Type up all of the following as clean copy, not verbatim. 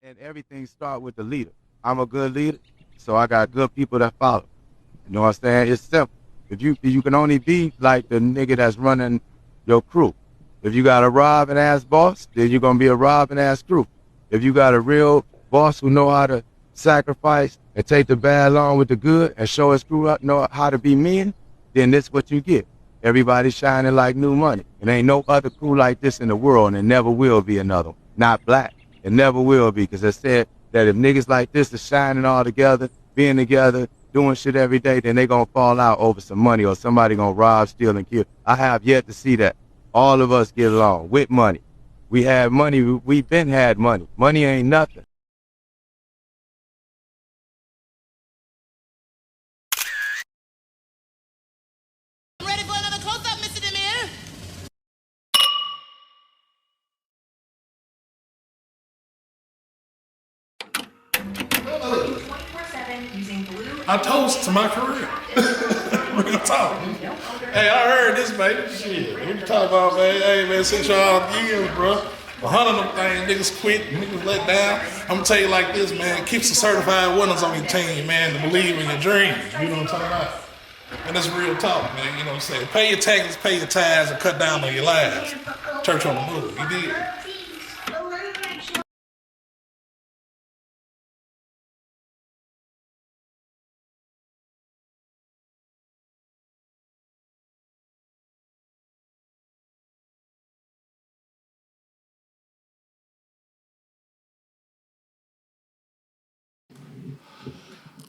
And everything starts with the leader. I'm a good leader, so I got good people that follow. You know what I'm saying? It's simple. If you can only be like the nigga that's running your crew. If you got a robbing ass boss, then you're gonna be a robbing ass crew. If you got a real boss who know how to sacrifice and take the bad along with the good and show his crew up know how to be men, then this what you get. Everybody shining like new money. And ain't no other crew like this in the world, and there never will be another one. Not black. It never will be, because I said that if niggas like this is shining all together, being together, doing shit every day, then they gonna fall out over some money or somebody gonna rob, steal, and kill. I have yet to see that. All of us get along with money. We have money. We've been had money. Money ain't nothing. Ready for another close-up, Mr. Demir? I toast to my career. Real talk. Hey, I heard this, baby. Shit. What you talking about, man? Hey, man, 6 years, bro. 100 of them things, niggas quit, niggas let down. I'm gonna tell you like this, man. Keep some certified winners on your team, man, to believe in your dreams. You know what I'm talking about? And that's real talk, man. You know what I'm saying? Pay your taxes, pay your tithes, and cut down on your lives. Church on the move. You did.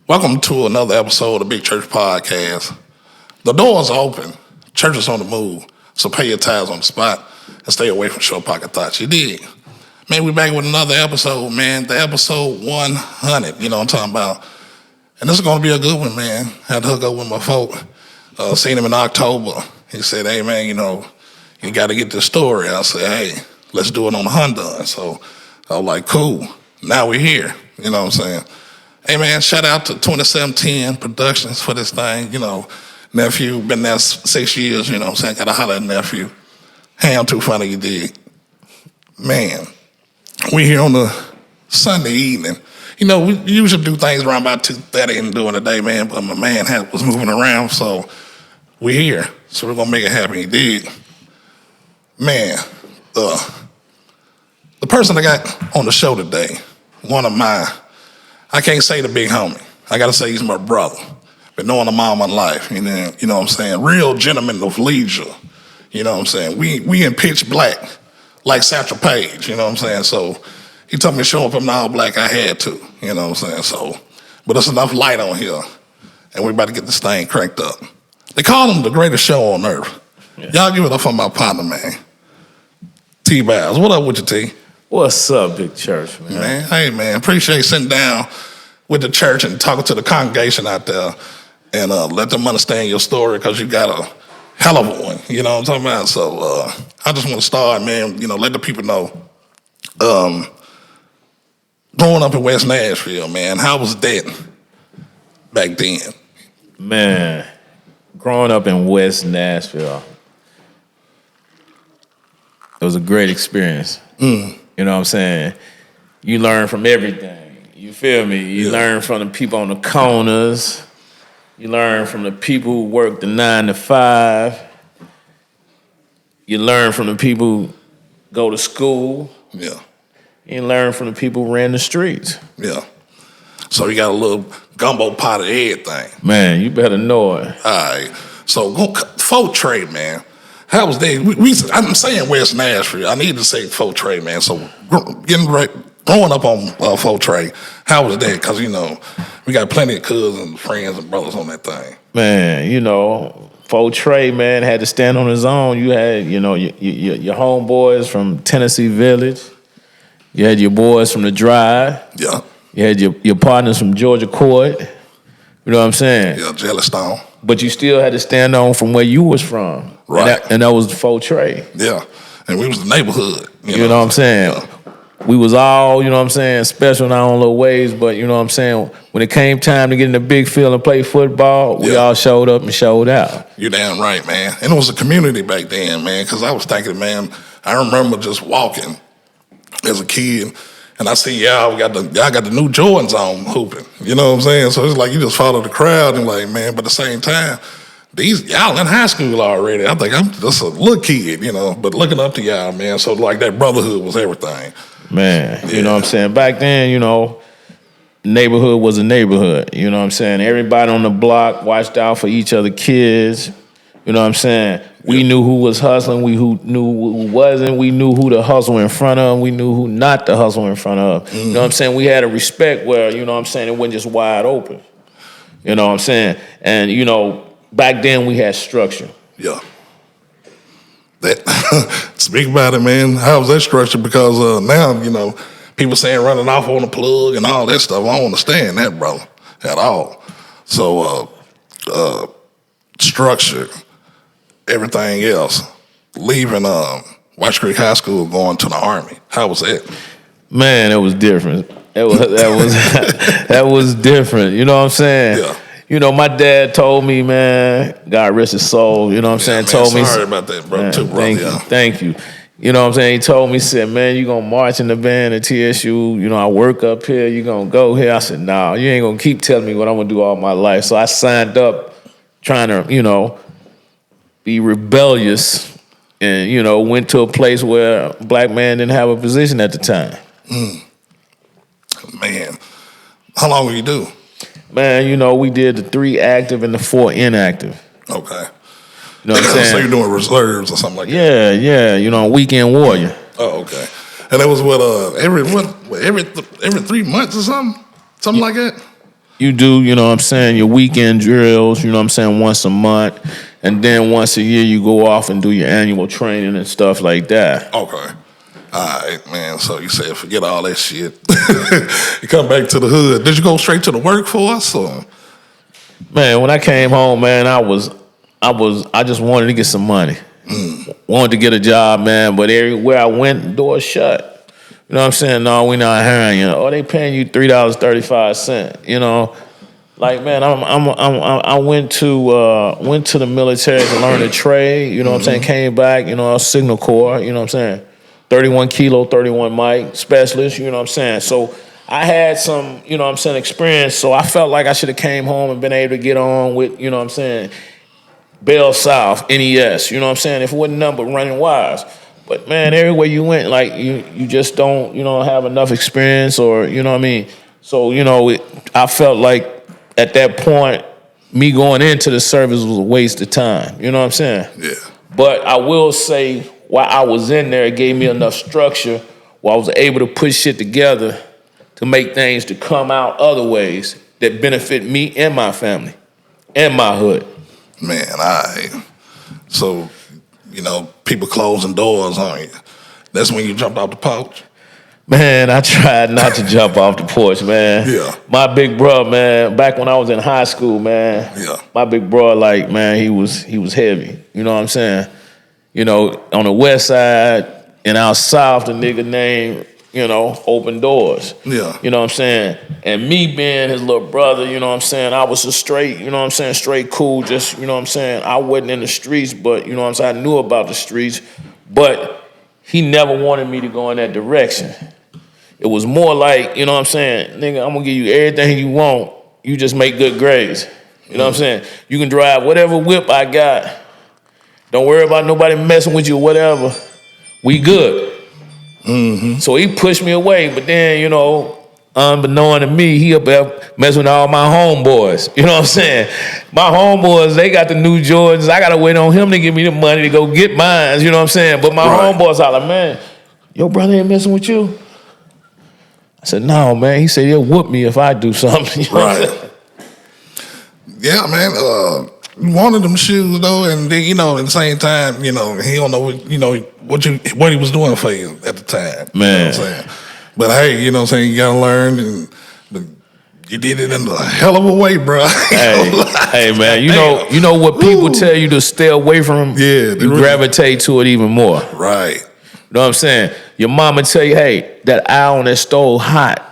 Welcome to another episode of Big Church Podcast. The doors are open. Church is on the move. So pay your tithes on the spot and stay away from short pocket thoughts. You dig? Man, we back with another episode, man. The episode 100. You know what I'm talking about? And this is going to be a good one, man. Had to hook up with my folk. Seen him in October. He said, hey, man, you know, you got to get this story. I said, hey, let's do it on the Honda. So I was like, cool. Now we're here. You know what I'm saying? Hey, man, shout out to 2710 Productions for this thing. You know, nephew, been there 6 years, you know what I'm saying? Got to holler at nephew. Hey, I'm too funny, you dig. Man, we here on the Sunday evening. You know, we usually do things around about 2:30 and during the day, man, but my man was moving around, so we here. So we're going to make it happen, you dig. Man, the person I got on the show today, one of my, I can't say the big homie. I got to say he's my brother. Been knowing him all my life. You know what I'm saying? Real gentleman of leisure. You know what I'm saying? We in pitch black, like Satchel Paige. You know what I'm saying? So he told me to show up in all black. I had to. You know what I'm saying? So, but there's enough light on here, and we're about to get this thing cranked up. They call him the greatest show on earth. Yeah. Y'all give it up for my partner, man. T Biles. What up with you, T? What's up, Big Church, man? Hey, man, appreciate sitting down with the church and talking to the congregation out there and let them understand your story, because you got a hell of a one, you know what I'm talking about? So I just want to start, man, you know, let the people know. Growing up in West Nashville, man, how was that back then? Man, growing up in West Nashville, it was a great experience. You know what I'm saying? You learn from everything. You feel me? You learn from the people on the corners. You learn from the people who work the 9 to 5. You learn from the people who go to school. Yeah. You learn from the people who ran the streets. Yeah. So you got a little gumbo pot of everything. Man, you better know it. All right. So folk trade, man. How was that? I'm saying West Nashville. I need to say folk trade, man. So growing up on folk trade, how was that? Because, you know, we got plenty of cousins, friends, and brothers on that thing. Man, you know, folk trade, man, had to stand on his own. You had, you know, your homeboys from Tennessee Village. You had your boys from the Drive. Yeah. You had your partners from Georgia Court. You know what I'm saying? Yeah, Jellystone. But you still had to stand on from where you was from. Right. And that was the folk trade. Yeah. And we was the neighborhood. You know what I'm saying? Yeah. We was all, you know what I'm saying, special in our own little ways, but you know what I'm saying, when it came time to get in the big field and play football, we all showed up and showed out. You're damn right, man. And it was a community back then, man, because I was thinking, man, I remember just walking as a kid And I see y'all got the new Jordans on hooping. You know what I'm saying? So it's like you just follow the crowd and like, man, but at the same time, y'all in high school already. I think I'm just a little kid, you know, but looking up to y'all, man. So like that brotherhood was everything. Man, you know what I'm saying? Back then, you know, neighborhood was a neighborhood. You know what I'm saying? Everybody on the block watched out for each other kids. You know what I'm saying? We knew who was hustling. We knew who wasn't. We knew who to hustle in front of. We knew who not to hustle in front of. You know what I'm saying? We had a respect where, you know what I'm saying, it wasn't just wide open. You know what I'm saying? And, you know, back then we had structure. Yeah. Speak about it, man. How was that structure? Because now, you know, people saying running off on the plug and all that stuff. I don't understand that, brother, at all. So, structure, everything else. Leaving White Creek High School, going to the Army. How was that? Man, it was different. That was different. You know what I'm saying? Yeah. You know, my dad told me, man, God rest his soul, you know what I'm saying? Man, told me. Sorry about that, brother, too, brother. Thank you. You know what I'm saying? He told me, he said, man, you gonna march in the band at TSU, you know, I work up here, you gonna go here. I said, nah, you ain't gonna keep telling me what I'm gonna do all my life. So I signed up trying to, you know, be rebellious and, you know, went to a place where a black man didn't have a position at the time. Man, how long will you do? Man, you know, we did the 3 active and the 4 inactive. Okay. You know what I'm saying? So you're doing reserves or something like that? Yeah, you know, weekend warrior. Oh, okay. And it was every 3 months or something like that? You do, you know what I'm saying, your weekend drills, you know what I'm saying, once a month. And then once a year you go off and do your annual training and stuff like that. Okay. All right, man. So you said forget all that shit. You come back to the hood. Did you go straight to the workforce or? Man, when I came home, man, I just wanted to get some money. Wanted to get a job, man, but everywhere I went, the doors shut. You know what I'm saying? No, we not hiring you. Oh, they paying you $3.35. You know, like man, I went to the military to learn a trade. You know what I'm saying? Came back, you know, a signal corps. You know what I'm saying? 31 kilo, 31 mic specialist. You know what I'm saying? So I had some, you know what I'm saying, experience. So I felt like I should have came home and been able to get on with, you know what I'm saying, Bell South, NES. You know what I'm saying? If it wasn't nothing but running wires. But man, everywhere you went, like you just don't, you know, have enough experience or, you know what I mean? So, you know, I felt like at that point, me going into the service was a waste of time. You know what I'm saying? Yeah. But I will say, while I was in there, it gave me enough structure where I was able to put shit together to make things to come out other ways that benefit me and my family and my hood. Man, so, you know, people closing doors on you. That's when you jumped off the porch? Man, I tried not to jump off the porch, man. Yeah. My big bro, man, back when I was in high school, man. Yeah. My big bro, like, man, he was heavy. You know what I'm saying? You know, on the west side and out south, the nigga named, you know, Open Doors. Yeah. You know what I'm saying? And me being his little brother, you know what I'm saying, I was a straight, you know what I'm saying, straight cool, just, you know what I'm saying, I wasn't in the streets, but, you know what I'm saying, I knew about the streets, but he never wanted me to go in that direction. It was more like, you know what I'm saying, nigga, I'm gonna give you everything you want, you just make good grades. You know what I'm saying? You can drive whatever whip I got. Don't worry about nobody messing with you or whatever. We good. So he pushed me away, but then, you know, unbeknown to me, he up there messing with all my homeboys. You know what I'm saying? My homeboys, they got the new Jordans. I got to wait on him to give me the money to go get mine. You know what I'm saying? But my homeboys are like, man, your brother ain't messing with you? I said, no, man. He said, he'll whoop me if I do something. You know what I'm saying? Yeah, man. One of them shoes though, and then, you know, at the same time, you know, he don't know what, you know, what he was doing for you at the time. Man. You know what I'm saying? But hey, you know what I'm saying, you gotta learn, and you did it in a hell of a way, bro. Hey man, you know what people tell you to stay away from? Yeah, you gravitate to it even more. Right. You know what I'm saying? Your mama tell you, hey, that eye on that stove hot.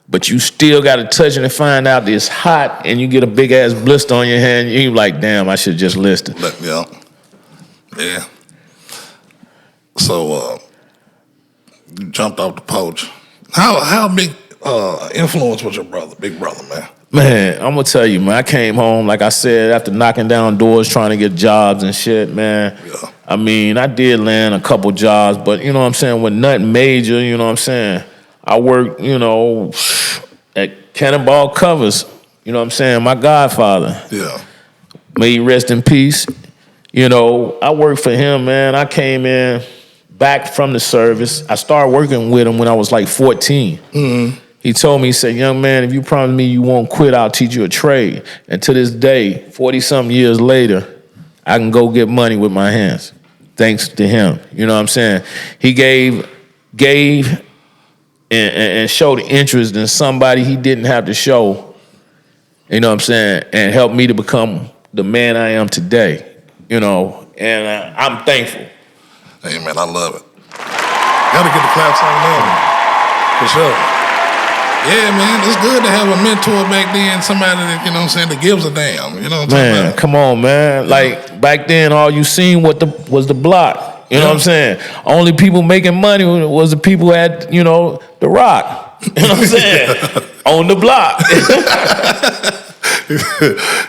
But you still got to touch it and find out that it's hot, and you get a big ass blister on your hand. You like, damn, I should just listen. Yeah. So you jumped off the porch, How big influence was your brother, big brother, man? Man, I'm gonna tell you, man. I came home, like I said, after knocking down doors, trying to get jobs and shit, man. Yeah. I mean, I did land a couple jobs, but you know what I'm saying, with nothing major, you know what I'm saying. I worked, you know, at Cannonball Covers, you know what I'm saying. My godfather, Yeah. may he rest in peace. You know, I worked for him, man. I came in back from the service. I started working with him when I was like 14. Mm-hmm. He told me, he said, young man, if you promise me you won't quit, I'll teach you a trade. And to this day, 40-something years later, I can go get money with my hands, thanks to him. You know what I'm saying? He gave and showed interest in somebody he didn't have to show, you know what I'm saying, and helped me to become the man I am today, you know, and I'm thankful. Hey, man, I love it. Gotta get the claps on them, for sure. Yeah, man, it's good to have a mentor back then, somebody that, you know what I'm saying, that gives a damn, you know what I'm talking Man, about? come on, man. Like, back then, all you seen was the block. You know what I'm saying? Only people making money was the people who had, you know, the rock. You know what I'm saying? On the block.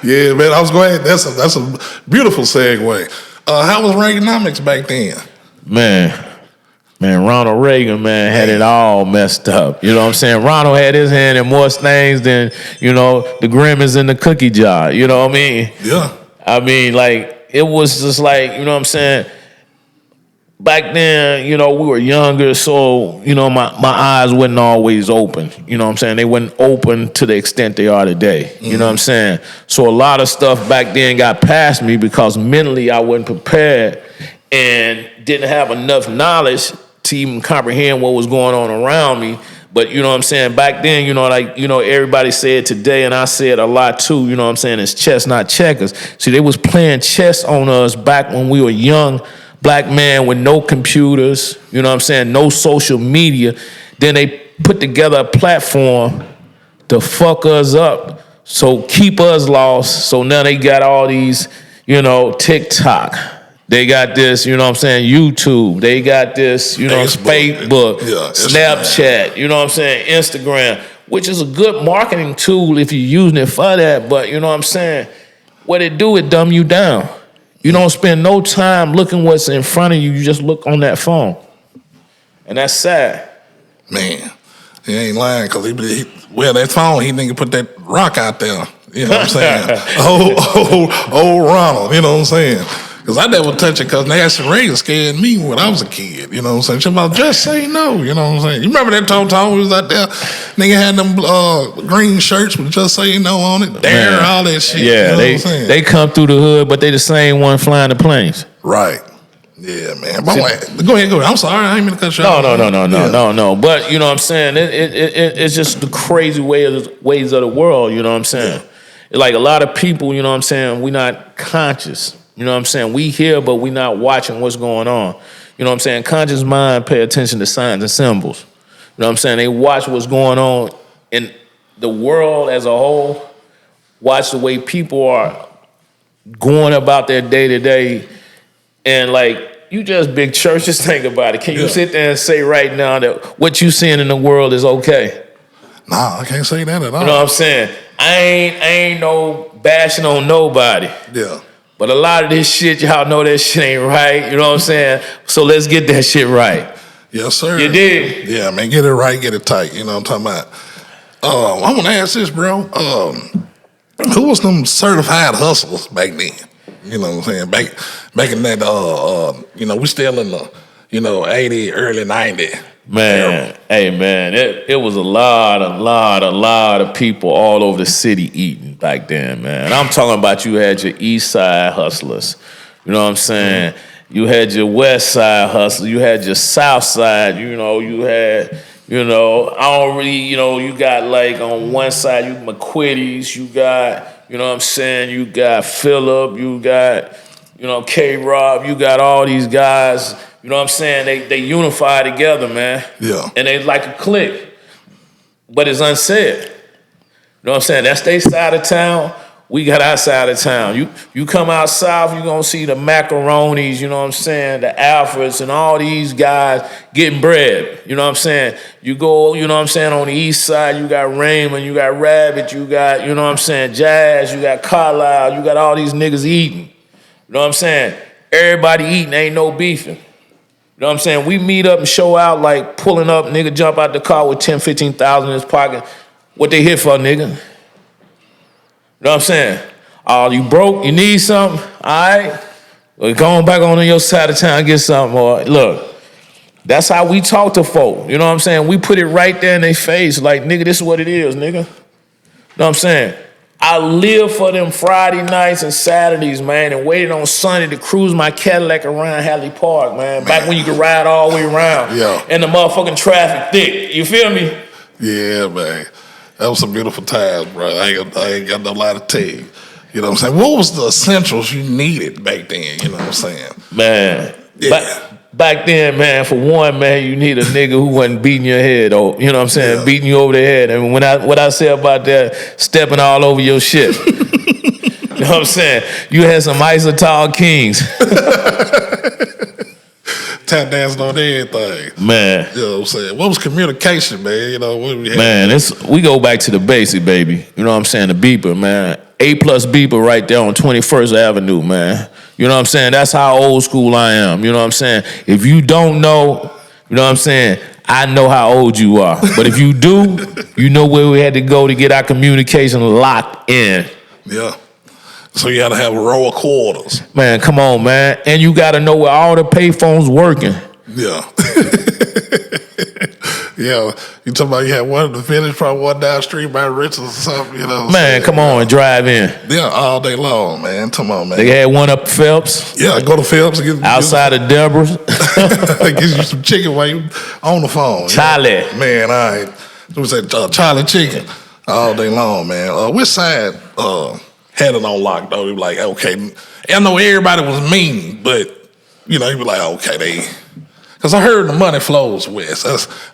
Yeah, man, I was glad. That's a beautiful segue. How was Reaganomics back then? Man, Ronald Reagan, man, had it all messed up. You know what I'm saying? Ronald had his hand in more things than, you know, the Grimmins in the cookie jar. You know what I mean? Yeah. I mean, like, it was just like, you know what I'm saying? Back then, you know, we were younger, so, you know, my eyes wasn't always open. You know what I'm saying? They weren't open to the extent they are today. Mm-hmm. You know what I'm saying? So a lot of stuff back then got past me because mentally I wasn't prepared and didn't have enough knowledge to even comprehend what was going on around me. But, you know what I'm saying, back then, you know, like, you know, everybody said today, and I said a lot too, you know what I'm saying, it's chess, not checkers. See, they was playing chess on us back when we were young black men with no computers, you know what I'm saying, no social media. Then they put together a platform to fuck us up, so keep us lost. So now they got all these, you know, TikTok. They got this, you know what I'm saying, YouTube. They got this, you know, Facebook, Snapchat, you know what I'm saying, Instagram, which is a good marketing tool if you're using it for that. But, you know what I'm saying, what it do, it dumb you down. You don't spend no time looking what's in front of you. You just look on that phone. And that's sad. Man, he ain't lying, because that phone, he didn't put that rock out there. You know what I'm saying? old Ronald, you know what I'm saying? Because I never touch it, because Nancy Reagan scared me when I was a kid. You know what I'm saying? She about, just say no. You know what I'm saying? You remember that Tom was out there? Nigga had them green shirts with just say no on it. Dare, all that shit. Yeah, you know what I'm saying? They come through the hood, but they the same one flying the planes. Right. Yeah, man. But go ahead. I'm sorry. I ain't mean to cut you off. No. But, you know what I'm saying? It's just the crazy ways of the world, you know what I'm saying? Yeah. Like, a lot of people, you know what I'm saying, we not conscious. You know what I'm saying? We here, but we not watching what's going on. You know what I'm saying? Conscious mind pay attention to signs and symbols. You know what I'm saying? They watch what's going on in the world as a whole. Watch the way people are going about their day-to-day. And, like, you just big church, just think about it. Can you sit there and say right now that what you seeing in the world is okay? Nah, I can't say that at all. You know what I'm saying? I ain't no bashing on nobody. Yeah. But a lot of this shit, y'all know that shit ain't right. You know what I'm saying? So let's get that shit right. Yes, sir. You dig? Yeah, man. Get it right, get it tight. You know what I'm talking about? I want to ask this, bro. Who was them certified hustlers back then? You know what I'm saying? Back in that, you know, we still in the, you know, 80, early 90. Man, hey, man, it was a lot of people all over the city eating back then, man. I'm talking about, you had your east side hustlers. You know what I'm saying? Mm-hmm. You had your west side hustlers. You had your south side. You know, you had, you know, I don't really, you know, you got like on one side, you McQuitties. You got, you know what I'm saying? You got Phillip. You got, you know, K-Rob. You got all these guys. You know what I'm saying? They unify together, man. Yeah. And they like a clique. But it's unsaid. You know what I'm saying? That's their side of town. we got our side of town. You come out south, you're gonna see the macaronis, you know what I'm saying, the Alfreds and all these guys getting bread, you know what I'm saying? You go, you know what I'm saying, on the east side, you got Raymond, you got Rabbit, you got, you know what I'm saying, Jazz, you got Carlisle, you got all these niggas eating. You know what I'm saying? Everybody eating, ain't no beefing. You know what I'm saying? We meet up and show out like pulling up, nigga jump out the car with 10, 15,000 in his pocket. What they here for, nigga? You know what I'm saying? Oh, you broke? You need something? All right. Well, go on back on your side of town and get something. Or look, that's how we talk to folk. You know what I'm saying? We put it right there in their face. Like, nigga, this is what it is, nigga. You know what I'm saying? I live for them Friday nights and Saturdays, man, and waited on Sunday to cruise my Cadillac around Hadley Park, man. Back when you could ride all the way around. Yeah. And the motherfucking traffic thick. You feel me? Yeah, man. That was some beautiful times, bro. I ain't got no lie to tell you. You know what I'm saying? What was the essentials you needed back then? You know what I'm saying? Man, Yeah. back then, man, for one, man, you need a nigga who wasn't beating your head, or you know what I'm saying, Yeah. beating you over the head. And what I say about that, stepping all over your shit. You know what I'm saying? You had some isotol kings. Tap dancing on everything. Man. You know what I'm saying? What was communication, man? You know, what we had? Man, we go back to the basic, baby. You know what I'm saying? The beeper, man. A+ beeper right there on 21st Avenue, man. You know what I'm saying? That's how old school I am. You know what I'm saying? If you don't know, you know what I'm saying? I know how old you are. But if you do, you know where we had to go to get our communication locked in. Yeah. So you had to have a row of quarters. Man, come on, man. And you got to know where all the payphones working. Yeah. Yeah. You talking about you had one to finish, probably one down the street by Richards or something, you know. Man, come on, drive in. Yeah, all day long, man. Come on, man. They had one up Phelps. Yeah, go to Phelps and get Outside of Deborah's. get you some chicken while you on the phone. Charlie. Yeah. Man, all right. We said Charlie chicken all day long, man. Which side had it on lock, though? They were like, okay. I know everybody was mean, but, you know, you be like, okay, because I heard the money flows west.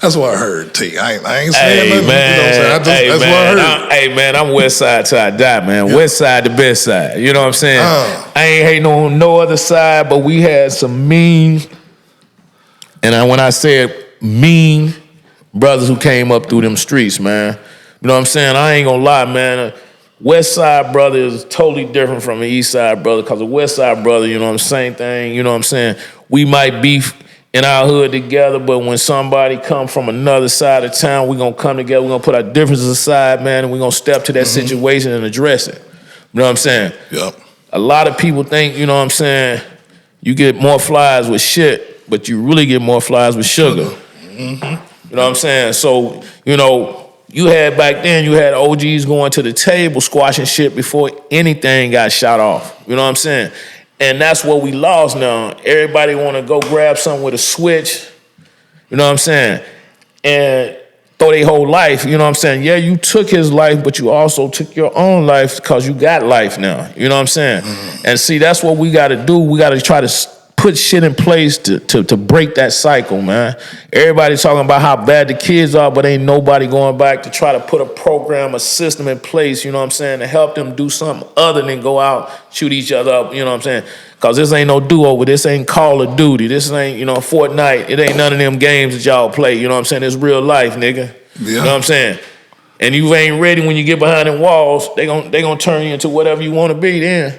That's what I heard, T. I ain't saying nothing. Man, you know what I'm saying? That's man, what I heard. Hey, man, I'm west side till I die, man. Yeah. West side, the best side. You know what I'm saying? I ain't hating on no other side, but we had some mean, and when I said mean, brothers who came up through them streets, man. You know what I'm saying? I ain't gonna lie, man. West side brother is totally different from the east side brother, because the west side brother, you know, the same thing, you know what I'm saying? We might beef in our hood together, but when somebody come from another side of town, we're gonna come together, we're gonna put our differences aside, man, and we're gonna step to that situation and address it. You know what I'm saying? Yep. A lot of people think, you know what I'm saying, you get more flies with shit, but you really get more flies with sugar. Mm-hmm. You know what I'm saying? So, you know, you had back then, you had OGs going to the table squashing shit before anything got shot off. You know what I'm saying? And that's what we lost now. Everybody want to go grab something with a switch, you know what I'm saying, and throw their whole life, you know what I'm saying? Yeah, you took his life, but you also took your own life because you got life now, you know what I'm saying? And see, that's what we got to do. We got to try to put shit in place to break that cycle, man. Everybody talking about how bad the kids are, but ain't nobody going back to try to put a program, a system in place, you know what I'm saying, to help them do something other than go out, shoot each other up, you know what I'm saying? Because this ain't no do-over. This ain't Call of Duty. This ain't, you know, Fortnite. It ain't none of them games that y'all play, you know what I'm saying? It's real life, nigga. Yeah. You know what I'm saying? And you ain't ready when you get behind them walls, they gonna turn you into whatever you want to be then.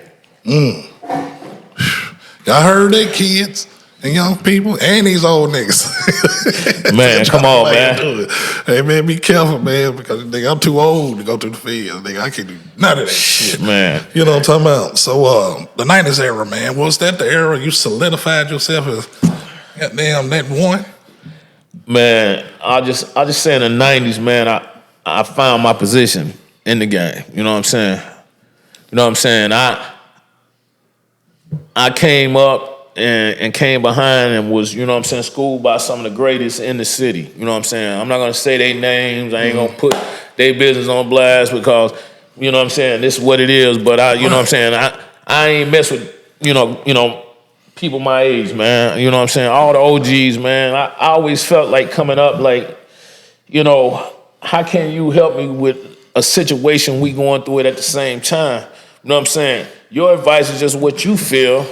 I heard they kids and young people and these old niggas. Man, come on, man. Hey, man, be careful, man, because nigga, I'm too old to go through the field. Nigga, I can't do none of that shit. Man. You know what I'm talking about? So, the 90s era, man, was that the era you solidified yourself as goddamn that one? Man, I just say in the 90s, man, I found my position in the game. You know what I'm saying? You know what I'm saying? I came up and came behind and was, you know what I'm saying, schooled by some of the greatest in the city. You know what I'm saying? I'm not going to say their names. I ain't going to put their business on blast because, you know what I'm saying, this is what it is. But, you know what I'm saying, I ain't mess with, you know, people my age, man. You know what I'm saying? All the OGs, man. I always felt like coming up like, you know, how can you help me with a situation we going through it at the same time? You know what I'm saying? Your advice is just what you feel,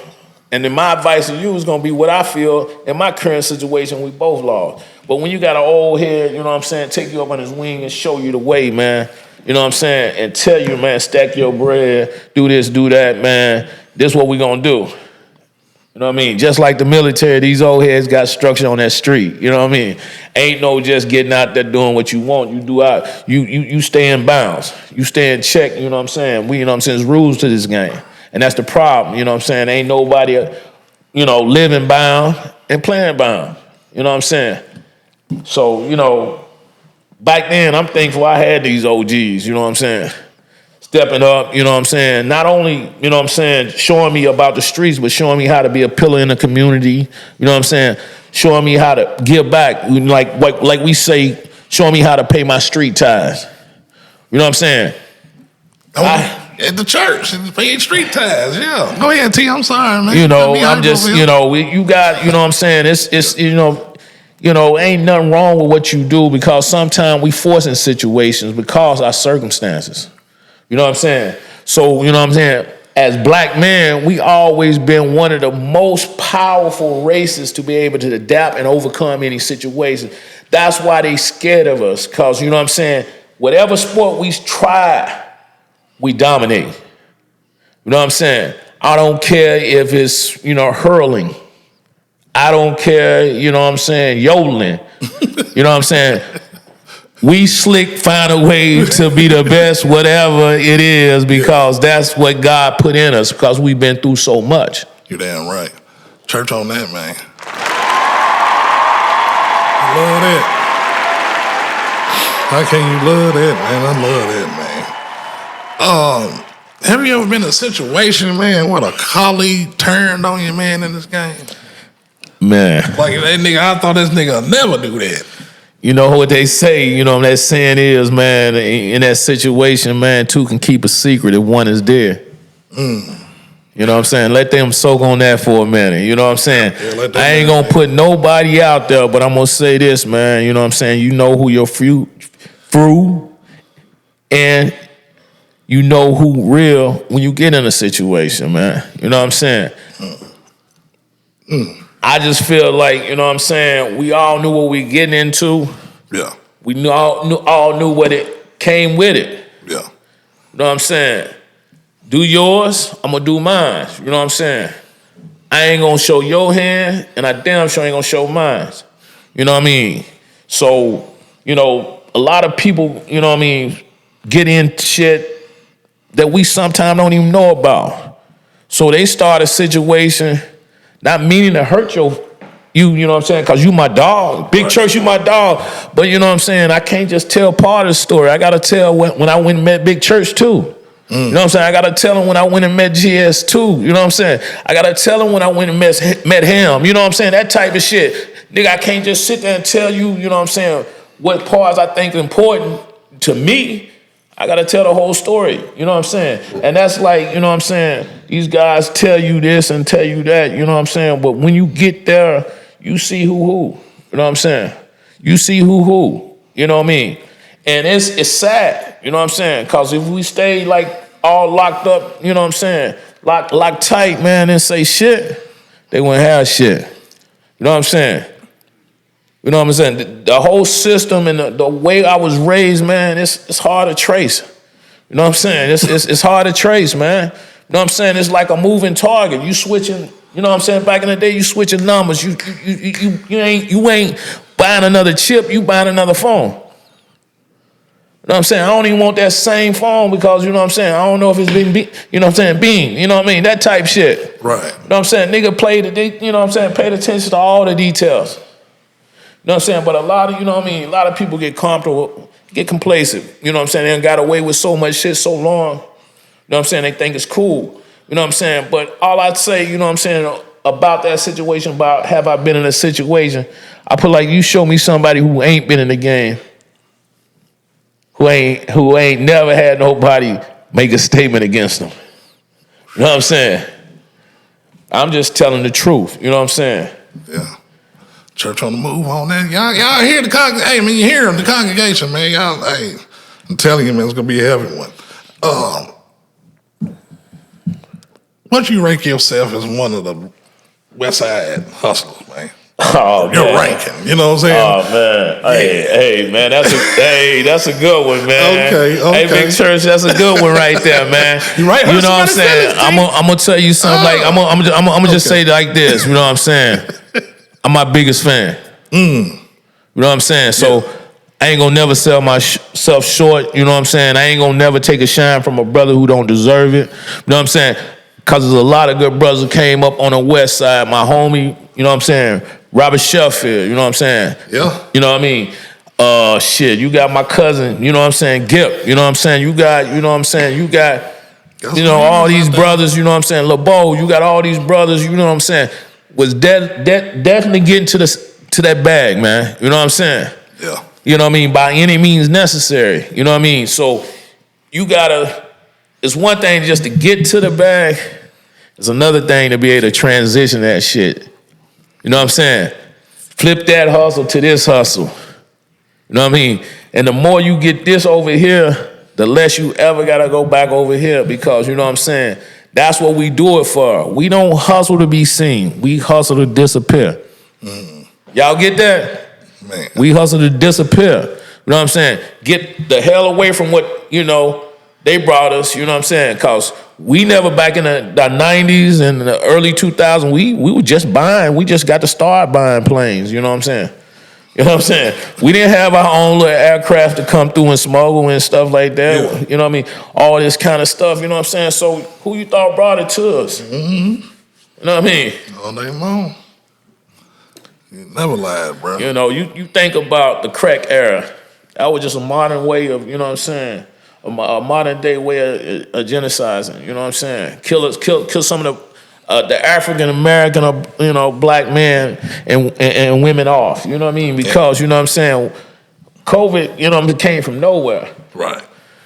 and then my advice to you is gonna be what I feel in my current situation. We both lost. But when you got an old head, you know what I'm saying, take you up on his wing and show you the way, man. You know what I'm saying? And tell you, man, stack your bread, do this, do that, man. This is what we gonna do. You know what I mean? Just like the military, these old heads got structure on that street. You know what I mean? Ain't no just getting out there doing what you want. You stay in bounds. You stay in check, you know what I'm saying? You know what I'm saying? There's rules to this game. And that's the problem, you know what I'm saying? Ain't nobody, living bound and playing bound. You know what I'm saying? So, back then, I'm thankful I had these OGs, you know what I'm saying? Stepping up, you know what I'm saying? Not only, you know what I'm saying, showing me about the streets, but showing me how to be a pillar in the community, you know what I'm saying? Showing me how to give back, like we say, showing me how to pay my street ties. You know what I'm saying? At the church, paying street ties, yeah. Go ahead, T, I'm sorry, man. I'm just, you got, you know what I'm saying? It's ain't nothing wrong with what you do, because sometimes we force in situations because our circumstances. You know what I'm saying? So, you know what I'm saying? As black men, we always been one of the most powerful races to be able to adapt and overcome any situation. That's why they scared of us, because, you know what I'm saying? Whatever sport we try, we dominate. You know what I'm saying? I don't care if it's, hurling. I don't care, you know what I'm saying, yodeling. You know what I'm saying? We slick find a way to be the best, whatever it is, because that's what God put in us, because we've been through so much. You're damn right. Church on that, man. I love that. How can you love that, man? I love that, man. Have you ever been in a situation, man, where a colleague turned on you, man, in this game? Man. Like that nigga, I thought this nigga would never do that. You know what they say, that saying is, man, in that situation, man, two can keep a secret if one is there. You know what I'm saying? Let them soak on that for a minute. You know what I'm saying? Yeah, I ain't going to put nobody out there, but I'm going to say this, man. You know what I'm saying? You know who you're through, and you know who real when you get in a situation, man. You know what I'm saying? I just feel like, you know what I'm saying, we all knew what we getting into. Yeah. We all knew what it came with it. Yeah. You know what I'm saying? Do yours, I'm going to do mine. You know what I'm saying? I ain't going to show your hand, and I damn sure ain't going to show mine. You know what I mean? So, a lot of people, you know what I mean, get in shit that we sometimes don't even know about. So they start a situation, not meaning to hurt you know what I'm saying, because you my dog. Big church, you my dog. But you know what I'm saying, I can't just tell part of the story. I got to tell when I went and met Big Church too. You know what I'm saying? I got to tell him when I went and met G.S.O.E. You know what I'm saying? I got to tell him when I went and met him. You know what I'm saying? That type of shit. Nigga, I can't just sit there and tell you, you know what I'm saying, what parts I think are important to me. I got to tell the whole story. You know what I'm saying? And that's like, you know what I'm saying, these guys tell you this and tell you that, you know what I'm saying? But when you get there, you see who. You know what I'm saying? You see who. You know what I mean? And it's sad, you know what I'm saying? Because if we stay like all locked up, you know what I'm saying, locked tight, man, and say shit, they wouldn't have shit. You know what I'm saying? You know what I'm saying? The whole system and the way I was raised, man, it's hard to trace. You know what I'm saying? It's hard to trace, man. You know what I'm saying? It's like a moving target. You switching, you know what I'm saying? Back in the day, you switching numbers. You ain't buying another chip, you buying another phone. You know what I'm saying? I don't even want that same phone because, you know what I'm saying, I don't know if it's been, you know what I'm saying, beam, you know what I mean? That type shit. Right. You know what I'm saying? Nigga you know what I'm saying, paid attention to all the details. You know what I'm saying? But a lot of, you know what I mean, a lot of people get comfortable, get complacent. You know what I'm saying? They done got away with so much shit so long. You know what I'm saying? They think it's cool. You know what I'm saying? But all I'd say, you know what I'm saying, about that situation, about have I been in a situation, I put like, you show me somebody who ain't been in the game, who ain't never had nobody make a statement against them. You know what I'm saying? I'm just telling the truth. You know what I'm saying? Yeah. Church on the move on that. Y'all hear the congregation. Hey, man, you hear them, the congregation, man. Y'all, hey, I'm telling you, man, it's going to be a heavy one. What you rank yourself as one of the West Side hustlers, man? Oh, Your man. ranking, you know what I'm saying? Oh man, hey man, that's a good one, man. Okay. Hey, Big Church, that's a good one right there, man. You right? You know what I'm Somebody saying? said this, I'm gonna tell you something. Like I'm gonna just say it like this. You know what I'm saying? I'm my biggest fan. You know what I'm saying? So I ain't gonna never sell myself short. You know what I'm saying? I ain't gonna never take a shine from a brother who don't deserve it. You know what I'm saying? Because there's a lot of good brothers who came up on the West Side. My homie, you know what I'm saying? Robert Sheffield, you know what I'm saying? Yeah. You know what I mean? Shit, you got my cousin, you know what I'm saying? Gip, you know what I'm saying? You got, you know what I'm saying? You got, you know, all these brothers, you know what I'm saying? LeBeau, you got all these brothers, you know what I'm saying? Was definitely getting to that bag, man. You know what I'm saying? Yeah. You know what I mean? By any means necessary. You know what I mean? So you gotta, it's one thing just to get to the bag. It's another thing to be able to transition that shit. You know what I'm saying? Flip that hustle to this hustle. You know what I mean? And the more you get this over here, the less you ever gotta go back over here because, you know what I'm saying? That's what we do it for. We don't hustle to be seen. We hustle to disappear. Y'all get that? Man. We hustle to disappear. You know what I'm saying? Get the hell away from what, you know, they brought us, you know what I'm saying? Because we never back in the 90s and the early 2000s, we were just buying. We just got to start buying planes, you know what I'm saying? You know what I'm saying? We didn't have our own little aircraft to come through and smuggle and stuff like that. Yeah. You know what I mean? All this kind of stuff, you know what I'm saying? So who you thought brought it to us? You know what I mean? All day long. You never lied, bro. You know, you think about the crack era. That was just a modern way of, you know what I'm saying? A modern day way of genociding, you know what I'm saying? Kill some of the African American, you know, black men and women off, you know what I mean? Because, you know what I'm saying, COVID, you know, it came from nowhere. Right.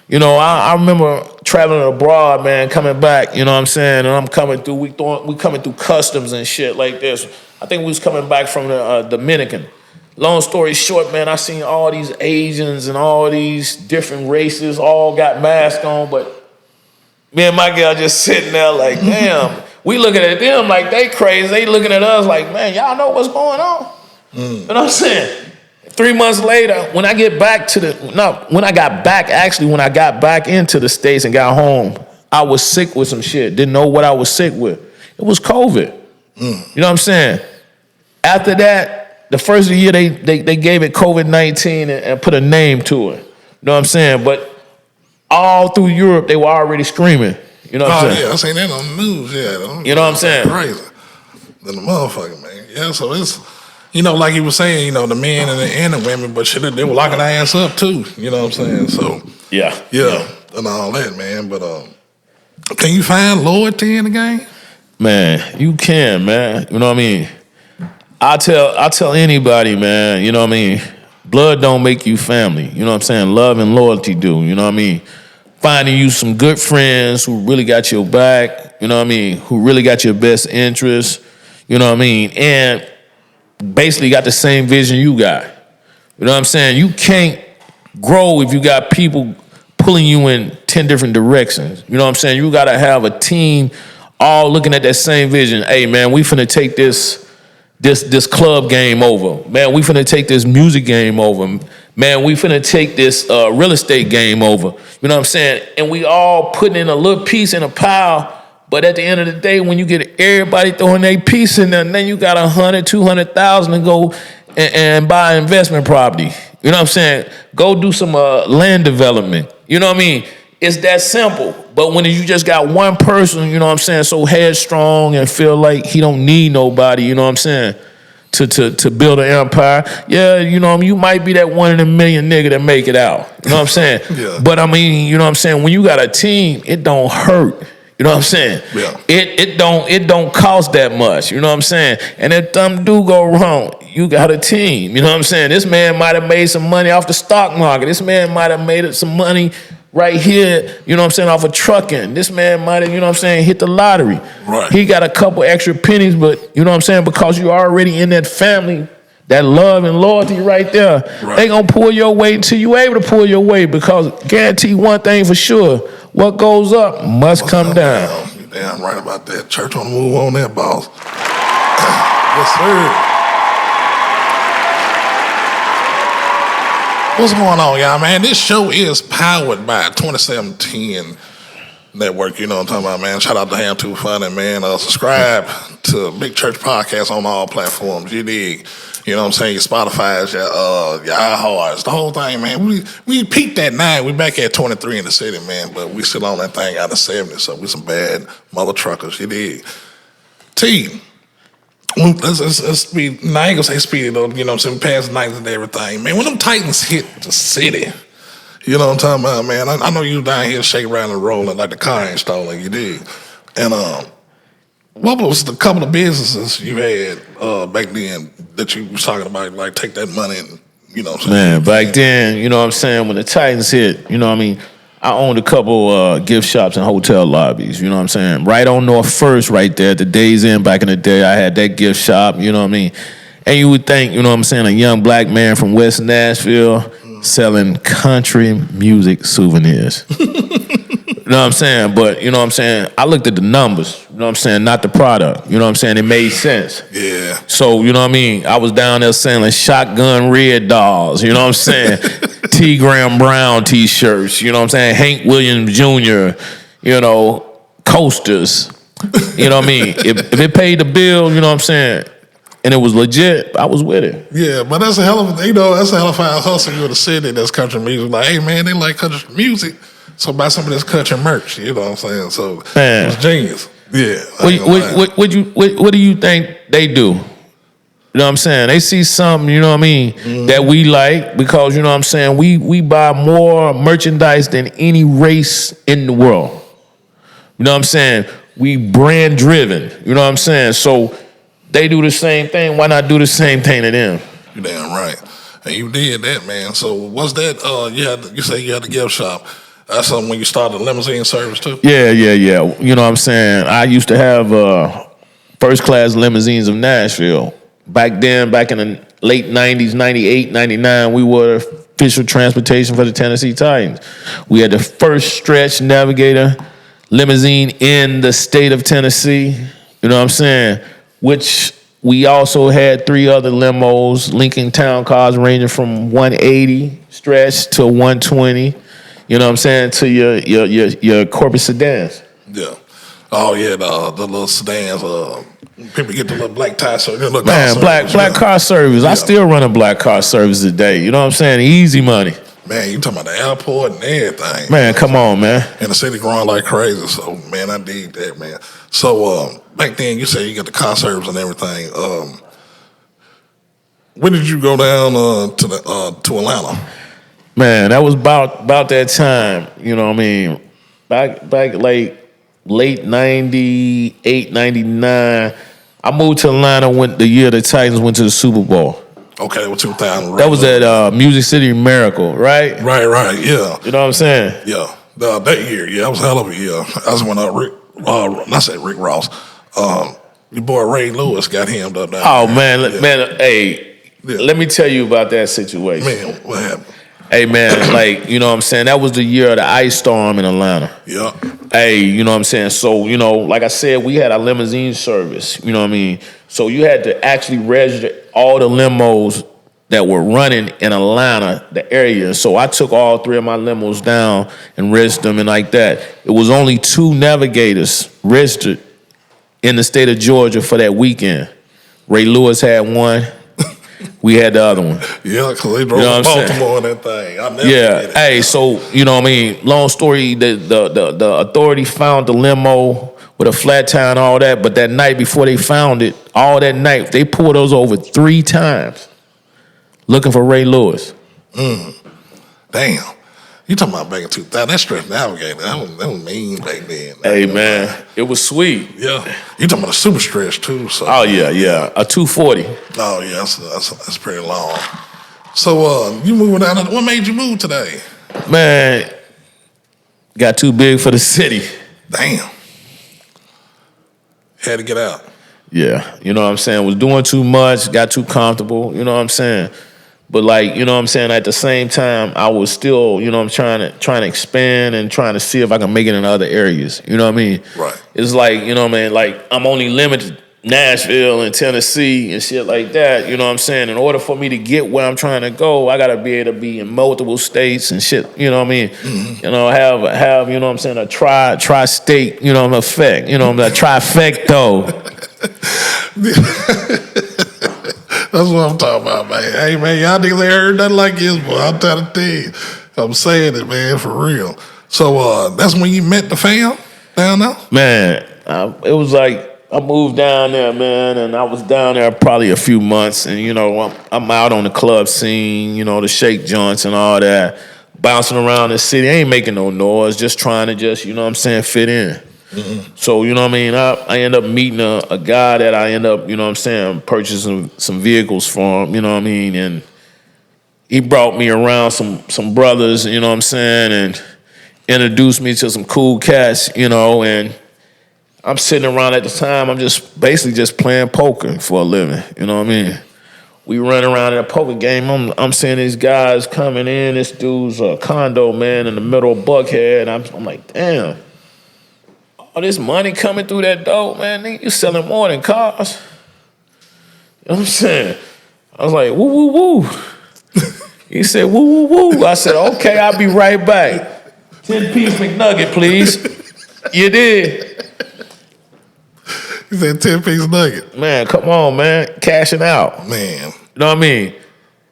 You know, I remember traveling abroad, man, coming back, you know what I'm saying? And I'm coming through, we coming through customs and shit like this. I think we was coming back from the Dominican. Long story short, man, I seen all these Asians and all these different races all got masks on, but me and my girl just sitting there like, damn, we looking at them like they crazy. They looking at us like, man, y'all know what's going on? You know what I'm saying? 3 months later, when I got back into the States and got home, I was sick with some shit. Didn't know what I was sick with. It was COVID. You know what I'm saying? After that, the first of the year, they gave it COVID-19 and put a name to it. You know what I'm saying? But all through Europe, they were already screaming. You know what I'm saying? Yeah, I seen that on the news, yeah. You know what I'm saying? Crazy. Then the motherfucker, man. Yeah, so it's, you know, like he was saying, you know, the men and the women, but shit, they were locking their ass up too. You know what I'm saying? So, yeah. And all that, man. But can you find loyalty in the game? Man, you can, man. You know what I mean? I tell anybody, man, you know what I mean? Blood don't make you family. You know what I'm saying? Love and loyalty do. You know what I mean? Finding you some good friends who really got your back, you know what I mean? Who really got your best interests, you know what I mean? And basically got the same vision you got. You know what I'm saying? You can't grow if you got people pulling you in 10 different directions. You know what I'm saying? You got to have a team all looking at that same vision. Hey, man, we finna take this club game over. Man, we finna take this music game over. Man, we finna take this real estate game over. You know what I'm saying? And we all putting in a little piece in a pile, but at the end of the day, when you get everybody throwing their piece in there, then you got 100, 200,000 to go and buy investment property. You know what I'm saying? Go do some land development. You know what I mean? It's that simple. But when you just got one person, you know what I'm saying, so headstrong and feel like he don't need nobody, you know what I'm saying, to build an empire, yeah, you know, you might be that 1 in a million nigga that make it out. You know what I'm saying? Yeah. But I mean, you know what I'm saying, when you got a team, it don't hurt. You know what I'm saying? Yeah. It don't cost that much. You know what I'm saying? And if something do go wrong, you got a team. You know what I'm saying? This man might have made some money off the stock market. This man might have made some money right here, you know what I'm saying, off of trucking. This man might have, you know what I'm saying, hit the lottery. Right. He got a couple extra pennies, but you know what I'm saying, because you already in that family, that love and loyalty right there, they gonna pull your weight until you able to pull your weight, because guarantee one thing for sure, what goes up must come down. Damn right about that. Church on the move on that, boss. Yes, sir. What's going on, y'all, man? This show is powered by 2710 Network. You know what I'm talking about, man. Shout out to Ham Too Funny, man. Subscribe to Big Church Podcast on all platforms. You dig? You know what I'm saying? Your Spotify's, your iHearts, the whole thing, man. We peaked at 9. We back at 23 in the city, man. But we still on that thing out of 70. So we some bad mother truckers. You dig? T. Let's speed. Now I ain't gonna say speedy though. You know what I'm saying? Past nights and everything, man. When them Titans hit the city, you know what I'm talking about, man. I know you down here shaking around and rolling like the car ain't stolen. You did. And what was the couple of businesses you had back then that you was talking about? Like take that money and you know what I'm saying? Man, back then, you know what I'm saying? When the Titans hit, you know what I mean? I owned a couple gift shops and hotel lobbies, you know what I'm saying? Right on North First right there, the Days Inn back in the day, I had that gift shop, you know what I mean? And you would think, you know what I'm saying, a young black man from West Nashville selling country music souvenirs. You know what I'm saying? But, you know what I'm saying, I looked at the numbers, you know what I'm saying, not the product. You know what I'm saying? It made sense. Yeah. So, you know what I mean? I was down there selling shotgun red dolls, you know what I'm saying? T. Graham Brown T-shirts, you know what I'm saying? Hank Williams Jr., you know, coasters. You know what I mean? If it paid the bill, you know what I'm saying, and it was legit, I was with it. Yeah, but that's a hell of a, you know, that's a hell of a hustle in the city that's country music. Like, hey, man, they like country music, so buy some of this country merch, you know what I'm saying? So, Man. it was genius. Yeah. What do you think they do? You know what I'm saying? They see something, you know what I mean, that we like because, you know what I'm saying, we buy more merchandise than any race in the world. You know what I'm saying? We brand driven, you know what I'm saying? So they do the same thing. Why not do the same thing to them? You're damn right. And you did that, man. So was that, you say you had the gift shop. That's something when you started the limousine service too? Yeah. You know what I'm saying? I used to have first class limousines of Nashville. Back then, back in the late 90s, 98, 99, we were official transportation for the Tennessee Titans. We had the first stretch Navigator limousine in the state of Tennessee, you know what I'm saying? Which we also had 3 other limos, Lincoln Town cars ranging from 180 stretch to 120, you know what I'm saying, to your corporate sedans. Yeah. Oh, yeah, the little sedans, people get the little black tie service. Man, black car service. I still run a black car service today. You know what I'm saying? Easy money. Man, you talking about the airport and everything. Man, come on, man. And the city growing like crazy. So, man, I dig that, man. So, back then, you said you got the car service and everything. When did you go down to Atlanta? Man, that was about that time. You know what I mean? Back late 98, 99. I moved to Atlanta the year the Titans went to the Super Bowl. Okay, that was 2000. That was at Music City Miracle, right? Right, yeah. You know what I'm saying? Yeah, that year, yeah, that was a hell of a year. That's when Rick Ross, your boy Ray Lewis got hemmed up down Oh, there. man, hey, let me tell you about that situation. Man, what happened? Hey, man, like, you know what I'm saying? That was the year of the ice storm in Atlanta. Yeah. Hey, you know what I'm saying? So, you know, like I said, we had a limousine service, you know what I mean? So you had to actually register all the limos that were running in Atlanta, the area. So I took all 3 of my limos down and registered them and like that. It was only 2 navigators registered in the state of Georgia for that weekend. Ray Lewis had one. We had the other one. Yeah, because they drove to Baltimore on that thing. I never did it. Hey, so, you know what I mean? Long story, the authority found the limo with a flat tire and all that, but that night before they found it, all that night, they pulled us over 3 times looking for Ray Lewis. Damn. You talking about back in 2000, that stretch Navigator, that was mean back then. Hey, man, it was sweet. Yeah. You talking about a super stretch, too. So. Oh, yeah, a 240. Oh, yeah, that's pretty long. So, you moving down, what made you move today? Man, got too big for the city. Damn. Had to get out. Yeah, you know what I'm saying? Was doing too much, got too comfortable, you know what I'm saying? But like, you know what I'm saying, at the same time, I was still, you know, I'm trying to expand and trying to see if I can make it in other areas. You know what I mean? Right. It's like, you know what I mean, like I'm only limited to Nashville and Tennessee and shit like that. You know what I'm saying? In order for me to get where I'm trying to go, I gotta be able to be in multiple states and shit. You know what I mean? Mm-hmm. You know, have you know what I'm saying, a tri-state, you know, effect. You know, a trifecto. That's what I'm talking about, man. Hey, man, y'all niggas ain't heard nothing like this, boy. I'm trying to tell you. I'm saying it, man, for real. So that's when you met the fam down there? Man, it was like I moved down there, man, and I was down there probably a few months. And, you know, I'm out on the club scene, you know, the shake joints and all that, bouncing around the city. I ain't making no noise, just trying to just, you know what I'm saying, fit in. Mm-hmm. So, you know what I mean? I end up meeting a guy that I end up, you know what I'm saying, purchasing some vehicles for him, you know what I mean? And he brought me around some brothers, you know what I'm saying, and introduced me to some cool cats, you know, and I'm sitting around at the time, I'm just basically just playing poker for a living, you know what I mean? We run around in a poker game. I'm seeing these guys coming in. This dude's a condo, man, in the middle of Buckhead. I'm like, damn. All this money coming through that door, man, nigga, you selling more than cars. You know what I'm saying? I was like, woo, woo, woo. He said, woo, woo, woo. I said, okay, I'll be right back. 10-piece McNugget, please. You did. He said 10-piece nugget. Man, come on, man. Cashing out. Man. You know what I mean?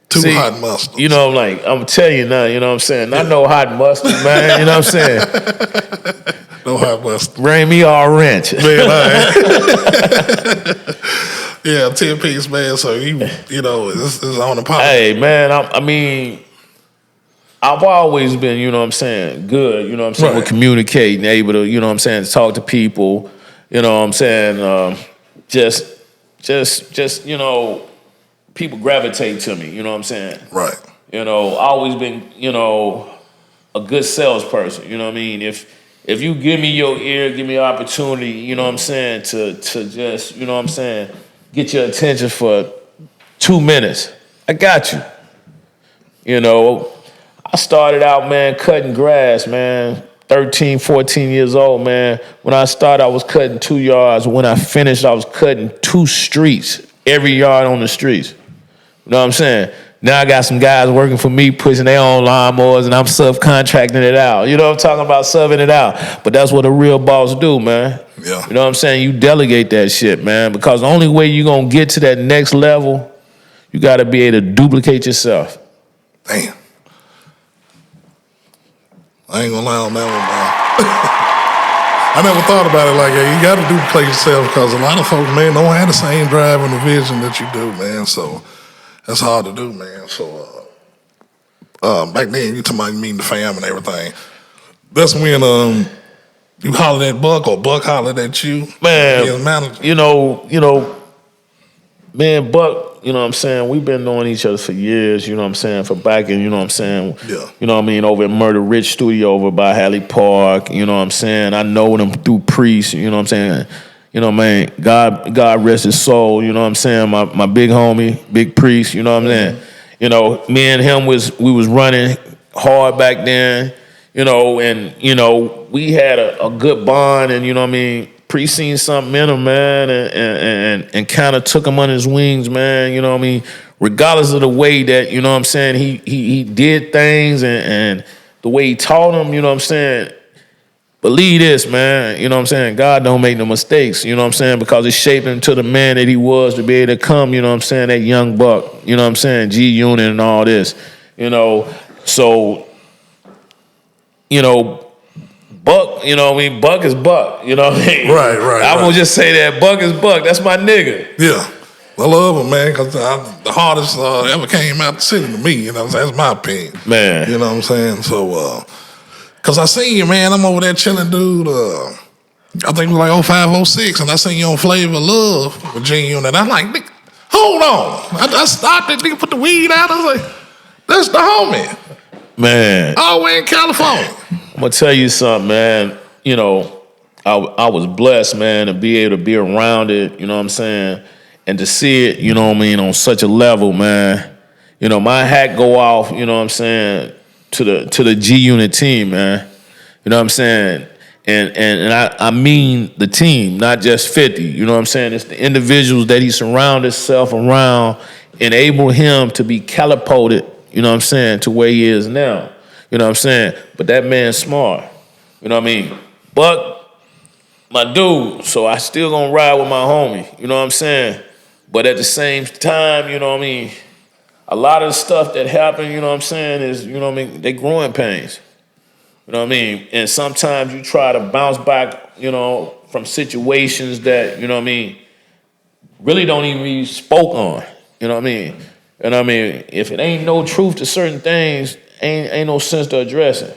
Two hot mustards. You know, like, I'm telling you now, you know what I'm saying? I know hot mustard, man. You know what I'm saying? No hot mustard. Bring me all wrench. Man, yeah, 10-piece, man. So, you know, this is on the pop. Hey, man, I mean, I've always been, you know what I'm saying, good, you know what I'm saying, with communicating, able to, you know what I'm saying, talk to people, you know what I'm saying, just, you know, people gravitate to me, you know what I'm saying? Right. You know, always been, you know, a good salesperson, you know what I mean? If you give me your ear, give me an opportunity, you know what I'm saying, to just, you know what I'm saying, get your attention for 2 minutes, I got you. You know, I started out, man, cutting grass, man, 13, 14 years old, man. When I started, I was cutting 2 yards. When I finished, I was cutting 2 streets, every yard on the streets. You know what I'm saying? Now I got some guys working for me, pushing their own lawnmowers, and I'm subcontracting it out. You know what I'm talking about, subbing it out. But that's what a real boss do, man. Yeah. You know what I'm saying? You delegate that shit, man, because the only way you're going to get to that next level, you got to be able to duplicate yourself. Damn. I ain't gonna lie on that one, man. I never thought about it like that. You got to duplicate yourself because a lot of folks, man, don't have the same drive and the vision that you do, man. So that's hard to do, man. So back then, you talking about meeting the fam and everything. That's when you hollered at Buck or Buck hollered at you, man. You know, man, Buck. You know what I'm saying? We've been knowing each other for years, you know what I'm saying, for back in, you know what I'm saying? Yeah. You know what I mean? Over at Murder Rich Studio over by Halley Park, you know what I'm saying? I know them through Priest, you know what I'm saying? You know, man, God rest his soul, you know what I'm saying? My big homie, Big Priest, you know what I'm saying? You know, me and him we was running hard back then, you know, and, you know, we had a good bond and, you know what I mean? Priest seen something in him, man, and kind of took him under his wings, man, you know what I mean? Regardless of the way that, you know what I'm saying, he did things and the way he taught him, you know what I'm saying? Believe this, man, you know what I'm saying? God don't make no mistakes, you know what I'm saying? Because it shaped him to the man that he was to be able to come, you know what I'm saying, that young buck, you know what I'm saying, G-Unit and all this, you know? So, you know, Buck, you know what I mean? Buck is Buck, you know what I mean? Right. I won't just say that. Buck is Buck. That's my nigga. Yeah. I love him, man, because the hardest ever came out the city to me, you know what I'm saying? That's my opinion. Man. You know what I'm saying? So, because I seen you, man. I'm over there chilling, dude. I think it was like 05, 06, and I seen you on Flavor of Love with G.Unit. I'm like, nigga, hold on. I stopped it, nigga, put the weed out. I was like, that's the homie. Man. All the way in California. I'm going to tell you something, man. You know, I was blessed, man, to be able to be around it, you know what I'm saying, and to see it, you know what I mean, on such a level, man. You know, my hat go off, you know what I'm saying, to the G Unit team, man. You know what I'm saying? And I mean the team, not just 50. You know what I'm saying? It's the individuals that he surrounded himself around, enable him to be catapulted, you know what I'm saying, to where he is now. You know what I'm saying? But that man's smart. You know what I mean? But my dude, so I still gonna ride with my homie. You know what I'm saying? But at the same time, you know what I mean, a lot of the stuff that happened, you know what I'm saying, is, you know what I mean, they growing pains. You know what I mean? And sometimes you try to bounce back, you know, from situations that, you know what I mean, really don't even be spoke on. You know what I mean? And I mean, if it ain't no truth to certain things, ain't no sense to address it.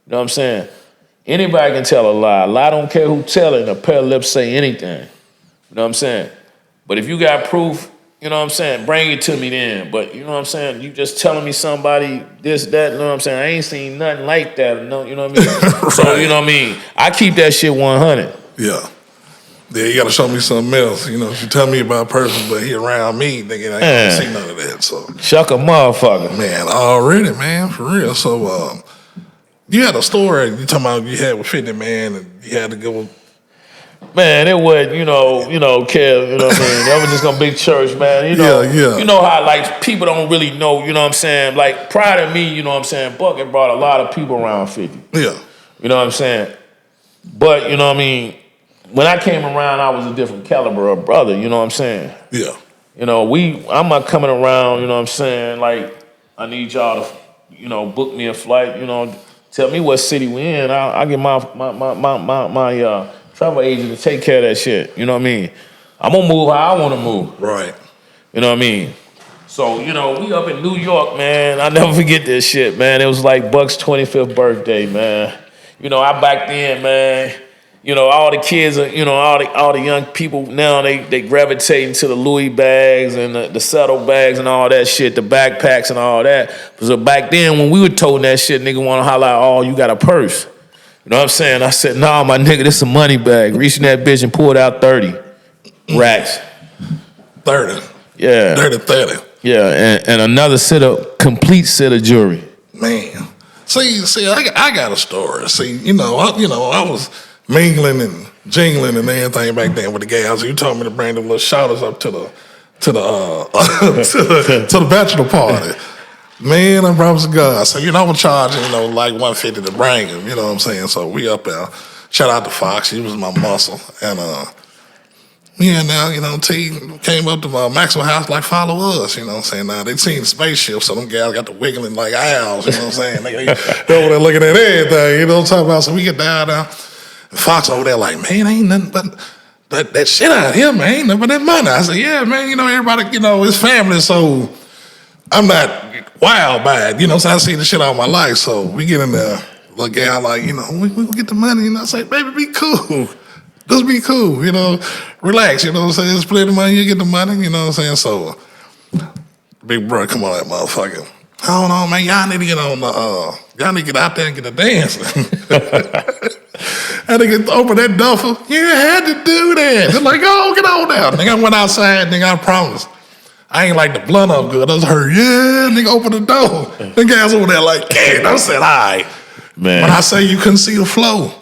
You know what I'm saying? Anybody can tell a lie. A lie don't care who tell it, and a pair of lips say anything. You know what I'm saying? But if you got proof, you know what I'm saying, bring it to me then. But you know what I'm saying, you just telling me somebody this, that, you know what I'm saying, I ain't seen nothing like that. No, you know what I mean? Right. So, you know what I mean, I keep that shit 100. Yeah. Yeah, you gotta show me something else. You know, if you tell me about a person, but he around me, nigga, I ain't gonna see none of that. So shuck a motherfucker. Man, already, man, for real. So you had a story you talking about you had with 50, man, and you had to go. Man, it was, you know, Kev, you know what I mean? That was just gonna big church, man. You know, yeah. You know how, like, people don't really know, you know what I'm saying? Like, prior to me, you know what I'm saying, Buck had brought a lot of people around 50. Yeah. You know what I'm saying? But, you know what I mean, when I came around, I was a different caliber of brother, you know what I'm saying? Yeah. You know, I'm not coming around, you know what I'm saying, like, I need y'all to, you know, book me a flight, you know, tell me what city we in. I'll get my travel agent to take care of that shit. You know what I mean? I'm gonna move how I wanna move. Right. You know what I mean? So, you know, we up in New York, man. I never forget this shit, man. It was like Buck's 25th birthday, man. You know, I back then, man, you know, all the kids, you know, all the young people now, they gravitating to the Louis bags and the saddle bags and all that shit, the backpacks and all that. So back then, when we were toting that shit, nigga wanna holler out, oh, you got a purse. You know what I'm saying? I said, nah, my nigga, this a money bag. Reaching that bitch and pulled out 30 racks. 30? Yeah. 30. Yeah, and another complete set of jewelry. Man. See, I got a story. See, you know, I was mingling and jingling and everything back then with the gals. You told me to bring them little shouters up to the to the bachelor party. Man, I promise to God. So, you know, I'm charging, you know, like $150 to bring him, you know what I'm saying? So we up there. Shout out to Fox, he was my muscle. And yeah, now, you know, T came up to my Maxwell house like, follow us, you know what I'm saying? Now they seen the spaceship, so them gals got to wiggling like owls, you know what I'm saying? They over there looking at everything, you know what I'm talking about? So we get down there. And Fox over there like, man, ain't nothing but that shit out here, man, ain't nothing but that money. I said, yeah, man, you know, everybody, you know, it's family, so I'm not wild by it, you know, so I see the shit all my life. So we get in there, little gal like, you know, we gonna get the money, and I say, baby, be cool. Just be cool, you know, relax, you know what I'm saying? Split the money, you get the money, you know what I'm saying? So, big bro, come on, that motherfucker. Hold on, man, y'all need to get on y'all need to get out there and get a dance. I had to get open that duffel. You had to do that. They're like, oh, get on down. Nigga, I went outside, nigga, I promise. I ain't like the blunt up good. I was heard, yeah, nigga, open the door. The guys over there like, yeah. I said, all right. Man. When I say you couldn't see the flow,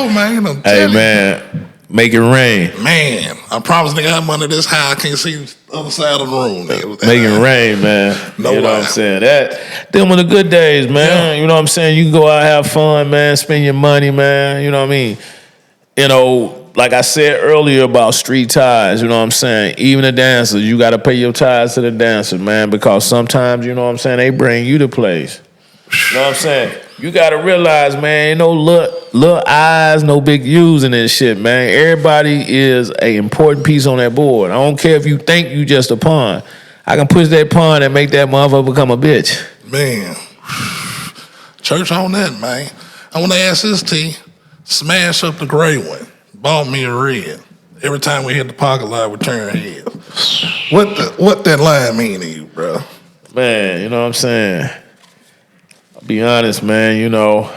man. Hey, man, make it rain. Man, I promise, nigga, I'm under this high. I can't see the other side of the room. Nigga. Make it rain, man. No you know what I'm saying? Them are the good days, man. Yeah. You know what I'm saying? You can go out, have fun, man, spend your money, man. You know what I mean? You know, like I said earlier about street ties, you know what I'm saying? Even the dancers, you got to pay your ties to the dancers, man, because sometimes, you know what I'm saying, they bring you to place. You know what I'm saying? You got to realize, man, ain't no little eyes, no big U's in this shit, man. Everybody is an important piece on that board. I don't care if you think you just a pawn. I can push that pawn and make that motherfucker become a bitch. Man, church on that, man. I want to ask this, T. Smash up the gray one. Bought me a red. Every time we hit the pocket line, we turn heads. What that line mean to you, bro? Man, you know what I'm saying? I'll be honest, man, you know.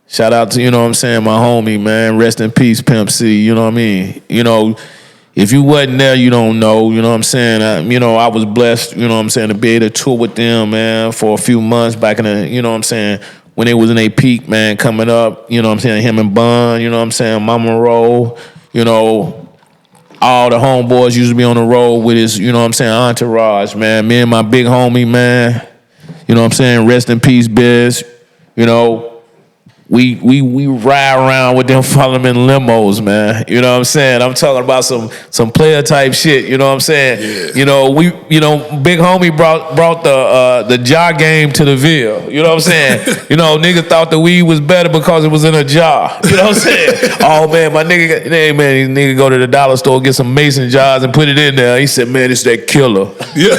Shout out to, you know what I'm saying, my homie, man. Rest in peace, Pimp C, you know what I mean? You know, if you wasn't there, you don't know. You know what I'm saying? I was blessed, you know what I'm saying, to be able to tour with them, man, for a few months back in the, you know what I'm saying, when they was in their peak, man, coming up, you know what I'm saying, him and Bun, you know what I'm saying, Mama Roll, you know, all the homeboys used to be on the road with his, you know what I'm saying, entourage, man. Me and my big homie, man, you know what I'm saying, rest in peace, Biz, you know, we ride around with them following in limos, man. You know what I'm saying? I'm talking about some player type shit. You know what I'm saying? Yeah. You know, big homie brought the jar game to the Ville. You know what I'm saying? You know, nigga thought the weed was better because it was in a jar. You know what I'm saying? Oh man, my nigga, hey man, nigga go to the dollar store, get some mason jars and put it in there. He said, man, it's that killer. Yeah.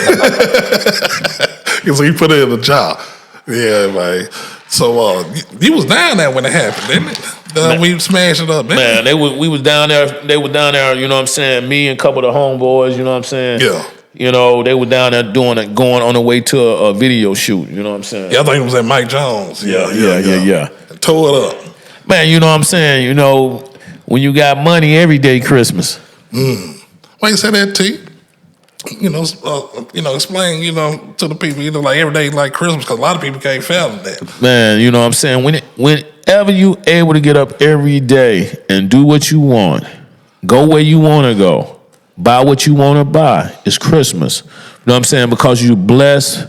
So he put it in the jar. Yeah, man. So you was down there when it happened, didn't it? We smashed it up, man. We was down there. They were down there. You know what I'm saying? Me and a couple of the homeboys. You know what I'm saying? Yeah. You know, they were down there going on the way to a video shoot. You know what I'm saying? Yeah, I think it was at Mike Jones. Yeah. And tore it up. Man, you know what I'm saying? You know, when you got money, every day Christmas. Why you say that, T? You know, explain, to the people, like every day like Christmas, because a lot of people can't fathom that. Man, you know what I'm saying? Whenever you able to get up every day and do what you want, go where you want to go, buy what you want to buy, it's Christmas. You know what I'm saying? Because you blessed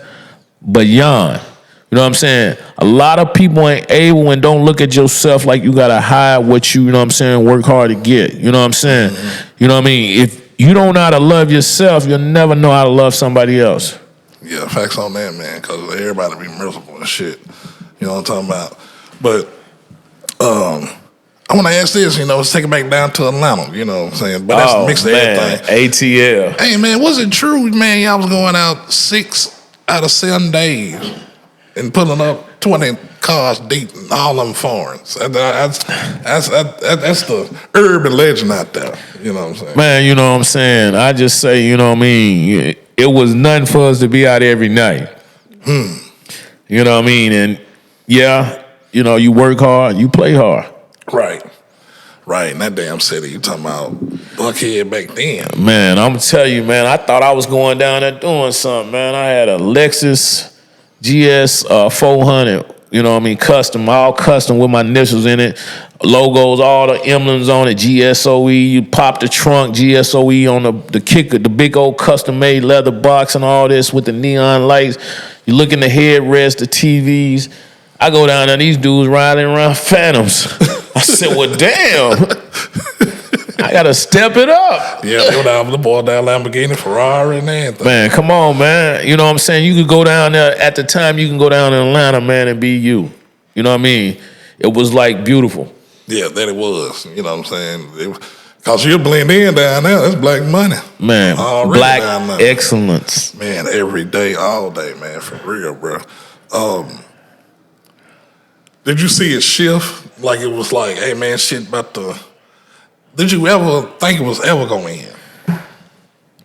beyond. You know what I'm saying? A lot of people ain't able and don't look at yourself like you got to hide what you know what I'm saying, work hard to get. You know what I'm saying? You know what I mean? If you don't know how to love yourself, you'll never know how to love somebody else. Yeah, facts on that, man, because everybody be merciful and shit. You know what I'm talking about? But I want to ask this, let's take it back down to Atlanta, you know what I'm saying? But that's a mix of everything. ATL. Hey, man, was it true, man, y'all was going out 6 out of 7 days and pulling up 20 cars deep and all of them foreigns? That's the urban legend out there. You know what I'm saying? Man, you know what I'm saying? I just say, you know what I mean? It was nothing for us to be out every night. You know what I mean? And yeah, you work hard, you play hard. Right. In that damn city, you talking about Buckhead back then. Man, I'm gonna tell you, man, I thought I was going down there doing something, man. I had a Lexus GS400, you know what I mean, all custom with my initials in it, logos, all the emblems on it, G.S.O.E. You pop the trunk, G.S.O.E. on the kicker, the big old custom-made leather box and all this with the neon lights. You look in the headrest, the TVs. I go down there, these dudes riding around Phantoms. I said, well, damn. I got to step it up. Yeah, they were down the boy down Lamborghini, Ferrari, and everything. Man, come on, man. You know what I'm saying? You could go down there. At the time, you can go down in Atlanta, man, and be you. You know what I mean? It was, like, beautiful. Yeah, that it was. You know what I'm saying? Because you blend in down there. That's black money. Man, black excellence. Man, every day, all day, man, for real, bro. Did you see it shift? Like, it was like, hey, man, shit about to... Did you ever think it was ever going in?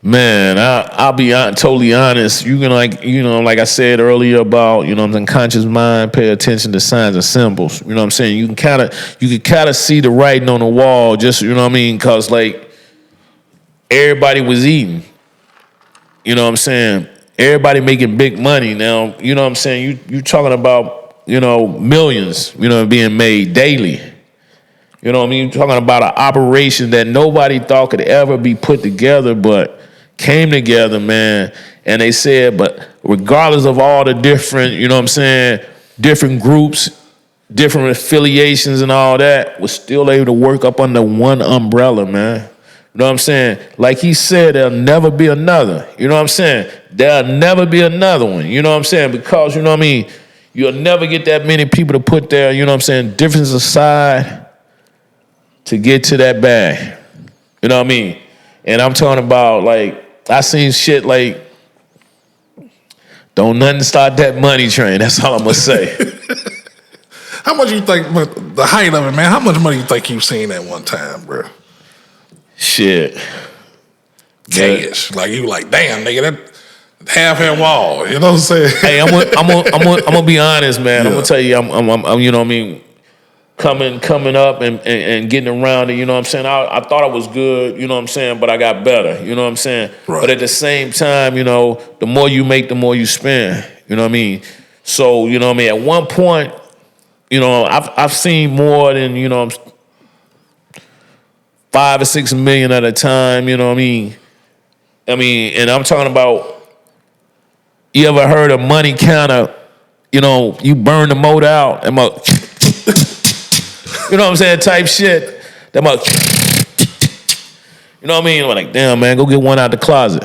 Man, I'll be totally honest. You can like I said earlier about, you know what I'm saying, conscious mind, pay attention to signs and symbols. You know what I'm saying? You can kind of see the writing on the wall, just, you know what I mean? Because, like, everybody was eating. You know what I'm saying? Everybody making big money now. You know what I'm saying? You talking about, millions, being made daily. You know what I mean? You're talking about an operation that nobody thought could ever be put together, but came together, man. And they said, but regardless of all the different, you know what I'm saying, different groups, different affiliations and all that, was still able to work up under one umbrella, man. You know what I'm saying? Like he said, there'll never be another. You know what I'm saying? There'll never be another one. You know what I'm saying? Because, you know what I mean, you'll never get that many people to put their, you know what I'm saying, differences aside to get to that bag. You know what I mean? And I'm talking about, like, I seen shit like, don't nothing start that money train. That's all I'm going to say. How much you think, the height of it, man, how much money you think you've seen at one time, bro? Shit. Cash. Like, you like, damn, nigga, that half that wall. You know what I'm saying? Hey, I'm gonna be honest, man. Yeah. I'm gonna tell you, I'm you know what I mean? coming up and getting around it, you know what I'm saying? I thought I was good, you know what I'm saying, but I got better, you know what I'm saying? Right. But at the same time, you know, the more you make, the more you spend, you know what I mean? So, you know what I mean, at one point, you know, I've seen more than, you know, 5 or 6 million at a time, you know what I mean? And I'm talking about, you ever heard of money counter, you know, you burn the motor out, and you know what I'm saying, type shit. That much, you know what I mean? Like, damn, man, go get one out the closet.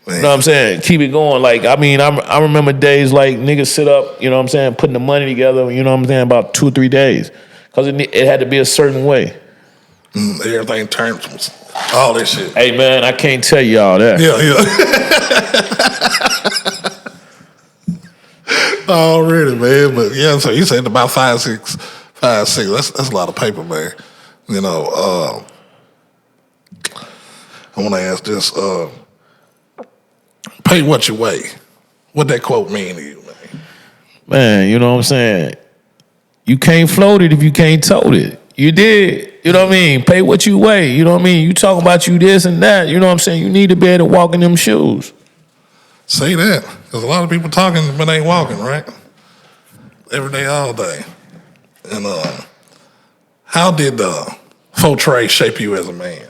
Man. You know what I'm saying? Keep it going. Like, I mean, I remember days like niggas sit up, you know what I'm saying, putting the money together, you know what I'm saying, about 2 or 3 days. Because it had to be a certain way. Everything turns, all this shit. Hey, man, I can't tell you all that. Yeah. Already, man. But yeah, so you said about 5, 6. That's a lot of paper, man. You know, I want to ask this: pay what you weigh. What that quote mean to you, man? Man, you know what I'm saying? You can't float it if you can't tote it. You did. You know what I mean? Pay what you weigh. You know what I mean? You talk about you this and that. You know what I'm saying? You need to be able to walk in them shoes. Say that, because a lot of people talking but ain't walking, right? Every day, all day. And how did Faux Trade shape you as a man?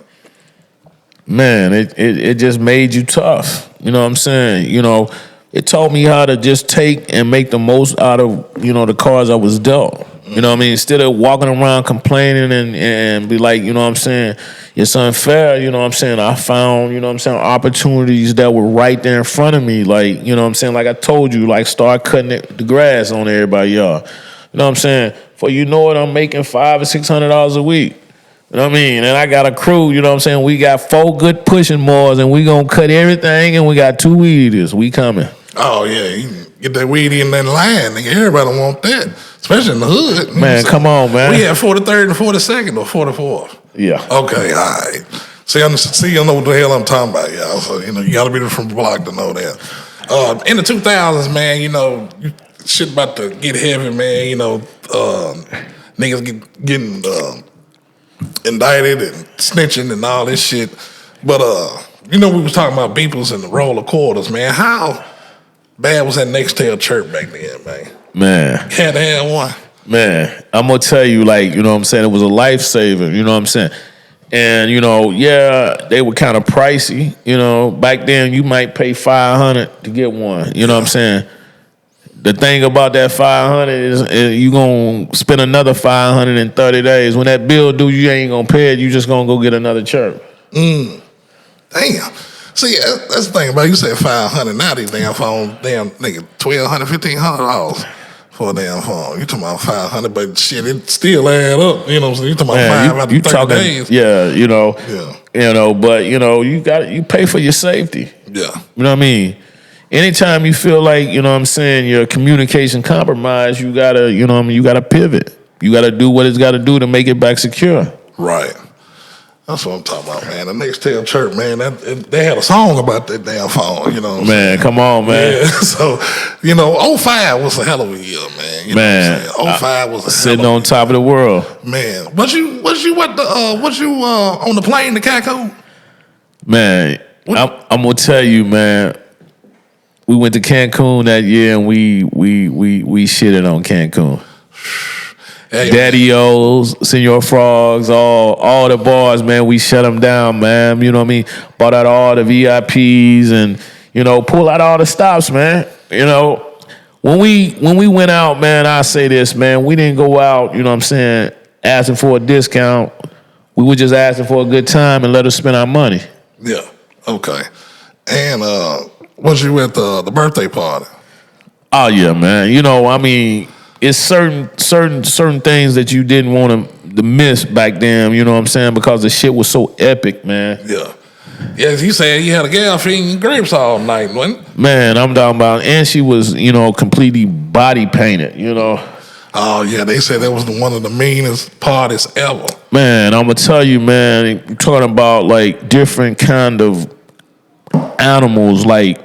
Man, it just made you tough. You know what I'm saying? You know, it taught me how to just take and make the most out of, you know, the cards I was dealt. You know what I mean? Instead of walking around complaining and be like, you know what I'm saying, it's unfair, you know what I'm saying, I found, you know what I'm saying, opportunities that were right there in front of me. Like, you know what I'm saying, like I told you, like start cutting the grass on everybody, y'all. You know what I'm saying? For you know it, I'm making $500 or $600 a week. You know what I mean? And I got a crew, you know what I'm saying? We got 4 good pushing mowers and we gonna cut everything and we got 2 weed eaters. We coming. Oh, yeah. You can get that weed in that line. Nigga. Everybody want that. Especially in the hood. Man, come on, man. We had 43rd and 42nd or 44th. Yeah. Okay, all right. See, I know what the hell I'm talking about, y'all. So, you know, you got to be from the block to know that. In the 2000s, man, you know, shit about to get heavy, man. You know, niggas getting indicted and snitching and all this shit. But, you know, we was talking about beepers and the roll of quarters, man. How bad was that Nextel chirp back then, man? Man. Had to have one. Man, I'm going to tell you, like, you know what I'm saying, it was a lifesaver, you know what I'm saying? And, you know, yeah, they were kind of pricey, you know. Back then, you might pay $500 to get one, you know what I'm saying? The thing about that $500 is you going to spend another $500 in 30 days. When that bill due, you ain't going to pay it, you just going to go get another chirp. Damn. See, that's the thing about it. You said $500. Now these damn phones, damn nigga, $1,200, $1,500 for a damn phone. You talking about $500, but shit, it still add up. You know what I'm saying? You talking about 5 after 30 days. Yeah, you know. Yeah. You know, but you know, you pay for your safety. Yeah. You know what I mean? Anytime you feel like, you know what I'm saying, your communication compromised, you gotta, you know what I mean, you gotta pivot. You gotta do what it's gotta do to make it back secure. Right. That's what I'm talking about, man. The Nextel chirp, man, they had a song about that damn phone, you know what I'm saying? Man, come on, man. Yeah, so, you know, 05 was a hell of a year, man. You know what I'm saying? 05 was a sitting hell of a on top of the world. Man, was you on the plane to Cancun? Man, I'm gonna tell you, man. We went to Cancun that year and we shitted on Cancun. Hey, Daddy-O's, Senor Frogs, all the bars, man, we shut them down, man. You know what I mean? Bought out all the VIPs and, you know, pull out all the stops, man. You know, when we went out, man, I say this, man, we didn't go out, you know what I'm saying, asking for a discount. We were just asking for a good time and let us spend our money. Yeah, okay. And was you at the birthday party? Oh, yeah, man. You know, I mean, it's certain things that you didn't want to miss back then, you know what I'm saying, because the shit was so epic, man. Yeah. Yes, you said you had a gal feeding grapes all night, wasn't it? Man, I'm talking about, and she was, you know, completely body painted, you know. Oh, yeah, they said that was one of the meanest parties ever. Man, I'm going to tell you, man, you're talking about, like, different kind of animals, like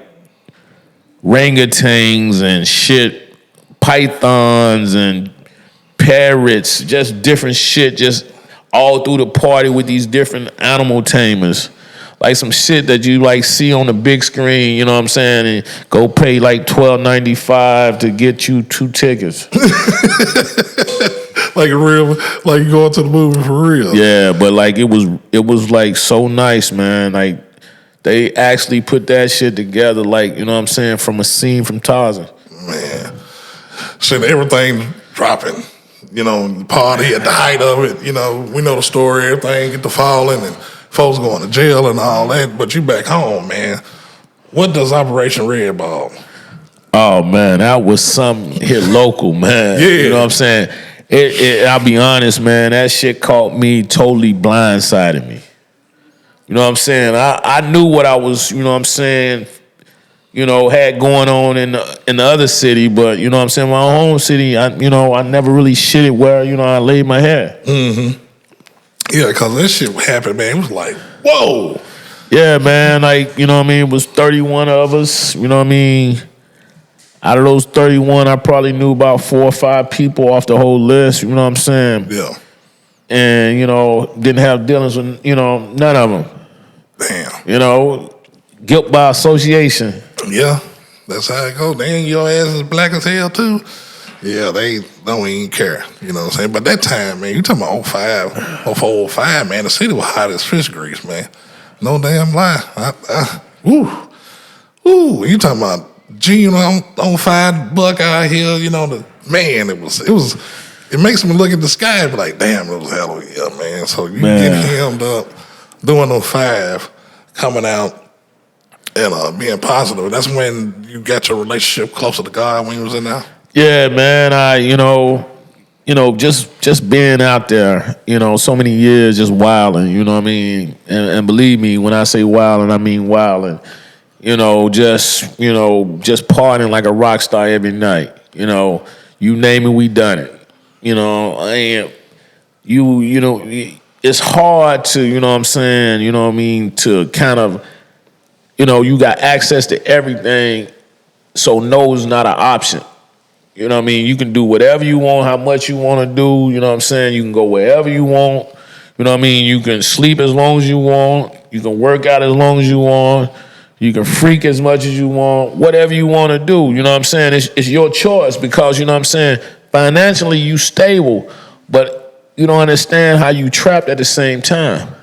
orangutans and shit, pythons and parrots, just different shit, just all through the party with these different animal tamers. Like some shit that you like see on the big screen, you know what I'm saying? And go pay like $12.95 to get you 2 tickets. Like like you going to the movie for real. Yeah, but like it was like so nice, man. Like they actually put that shit together, like, you know what I'm saying, from a scene from Tarzan. Man. Shit, everything dropping. You know, the party at the height of it, you know, we know the story, everything get to falling and folks going to jail and all that, but you back home, man. What does Operation Red Ball? Oh man, that was something here local, man. Yeah. You know what I'm saying? I'll be honest, man, that shit caught me totally blindsided me. You know what I'm saying? I knew what I was, you know what I'm saying, you know, had going on in the other city, but you know what I'm saying, my home city, I never really shit it where, you know, I laid my head. Mm-hmm. Yeah, because this shit happened, man. It was like, whoa. Yeah, man, like, you know what I mean, it was 31 of us, you know what I mean? Out of those 31, I probably knew about 4 or 5 people off the whole list, you know what I'm saying? Yeah. And, you know, didn't have dealings with, you know, none of them. Damn. You know, guilt by association. Yeah, that's how it goes. Dang, your ass is black as hell, too. Yeah, they don't even care, you know what I'm saying? But that time, man, you talking about 05, 04, 05, man, the city was hot as fish grease, man. No damn lie. You talking about G, you know, on 05 Buck out here, you know, it makes me look at the sky and be like, damn, it was hell of a year, man. So you get hemmed up doing 05, coming out and being positive. That's when you got your relationship closer to God when you was in there? Yeah, man, just being out there, you know, so many years just wilding, you know what I mean? And believe me, when I say wilding, I mean wilding. You know, just partying like a rock star every night. You know, you name it, we done it. You know, it's hard to, you know what I'm saying, you know what I mean, to kind of, you know, you got access to everything, so no is not an option. You know what I mean? You can do whatever you want, how much you want to do, you know what I'm saying? You can go wherever you want. You know what I mean? You can sleep as long as you want. You can work out as long as you want. You can freak as much as you want. Whatever you want to do, you know what I'm saying? It's your choice because, you know what I'm saying, financially you stable, but you don't understand how you trapped at the same time.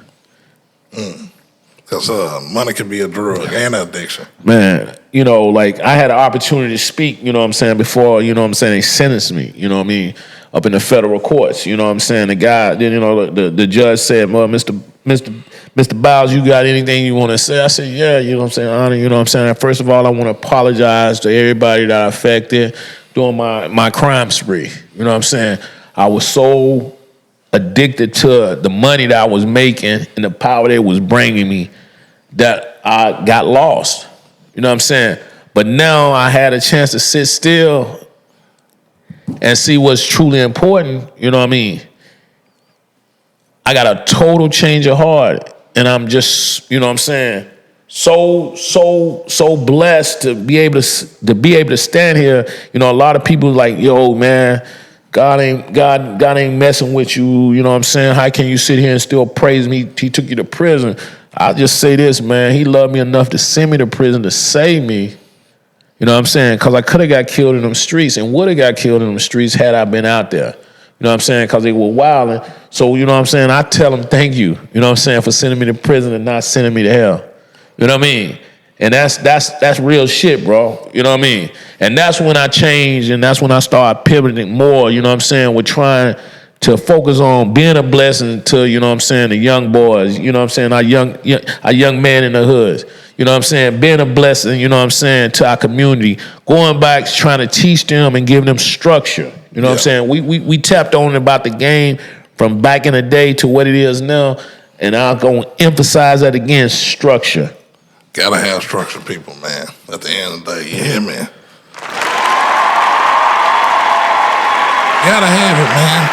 Because money can be a drug and an addiction. Man, you know, like I had an opportunity to speak, you know what I'm saying, before, you know what I'm saying, they sentenced me, you know what I mean, up in the federal courts, you know what I'm saying. The guy, you know, the judge said, well, Mr. Biles, you got anything you want to say? I said, yeah, you know what I'm saying, Honor, you know what I'm saying. First of all, I want to apologize to everybody that I affected during my crime spree. You know what I'm saying? I was so addicted to the money that I was making and the power that it was bringing me that I got lost. You know what I'm saying? But now I had a chance to sit still and see what's truly important. You know what I mean? I got a total change of heart, and I'm just, you know what I'm saying, so blessed to be able to stand here. You know, a lot of people like, yo, man, God ain't messing with you. You know what I'm saying? How can you sit here and still praise me? He took you to prison. I'll just say this, man. He loved me enough to send me to prison to save me. You know what I'm saying? Because I could have got killed in them streets and would have got killed in them streets had I been out there. You know what I'm saying? Because they were wilding. So, you know what I'm saying? I tell them thank you. You know what I'm saying? For sending me to prison and not sending me to hell. You know what I mean? And that's real shit, bro. You know what I mean? And that's when I changed, and that's when I started pivoting more, you know what I'm saying, with trying to focus on being a blessing to, you know what I'm saying, the young boys, you know what I'm saying, our young man in the hoods. You know what I'm saying? Being a blessing, you know what I'm saying, to our community. Going back, trying to teach them and give them structure. You know what I'm saying? We tapped on about the game from back in the day to what it is now, and I'll go and emphasize that again, structure. Gotta have structure, people, man. At the end of the day, you hear me? Gotta have it, man.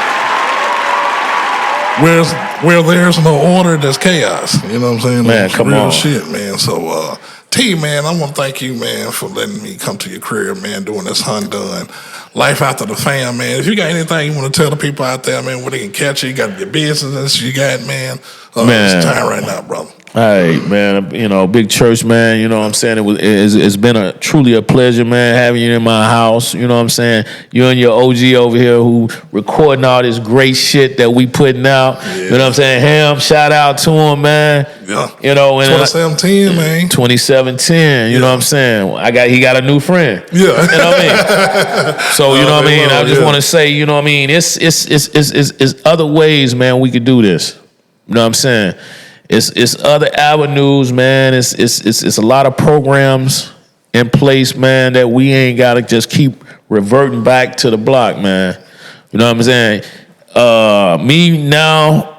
Where there's no order, there's chaos. You know what I'm saying? Man, come real on. shit, man. So T, man, I want to thank you, man, for letting me come to your crib, man, doing this Undone Life After the Fam, man. If you got anything you want to tell the people out there, man, where they can catch you, you got your business, you got, man, it's time right now, brother. All right, man. Big church, man. You know what I'm saying? It's been truly a pleasure, man, having you in my house. You know what I'm saying? You and your OG over here who recording all this great shit that we putting out. Yeah. You know what I'm saying? Ham, shout out to him, man. Yeah. 2017, man. 2017. You know what I'm saying? He got a new friend. Yeah. You know what I mean? So you know what I mean? I just want to say, you know what I mean? It's other ways, man. We could do this. You know what I'm saying? It's other avenues, man. It's a lot of programs in place, man, that we ain't gotta just keep reverting back to the block, man. You know what I'm saying? Me now,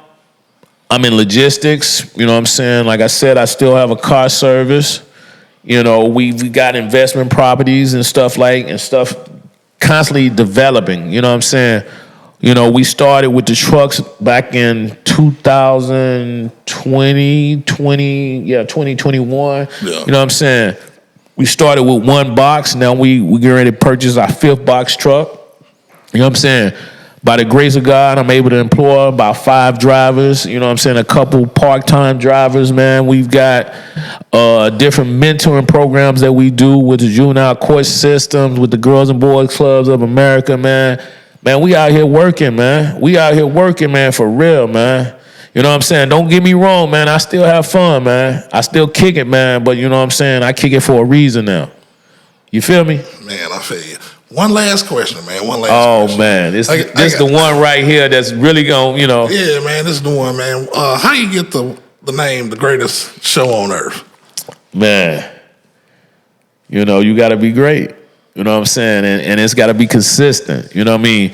I'm in logistics. You know what I'm saying? Like I said, I still have a car service. You know, we got investment properties and stuff constantly developing. You know what I'm saying? You know, we started with the trucks back in 2021. Yeah. You know what I'm saying? We started with one box. Now we get ready to purchase our 5th box truck. You know what I'm saying? By the grace of God, I'm able to employ about 5 drivers. You know what I'm saying? A couple part-time drivers, man. We've got different mentoring programs that we do with the juvenile court systems, with the Girls and Boys Clubs of America, man. Man, we out here working, man. We out here working, man, for real, man. You know what I'm saying? Don't get me wrong, man. I still have fun, man. I still kick it, man. But you know what I'm saying? I kick it for a reason now. You feel me? Man, I feel you. One last question, man. One last question. Oh, man. This is the one right here that's really going, you know. Yeah, man. This is the one, man. How you get the name, The Greatest Show on Earth? Man, you know, you got to be great. You know what I'm saying? And it's got to be consistent. You know what I mean?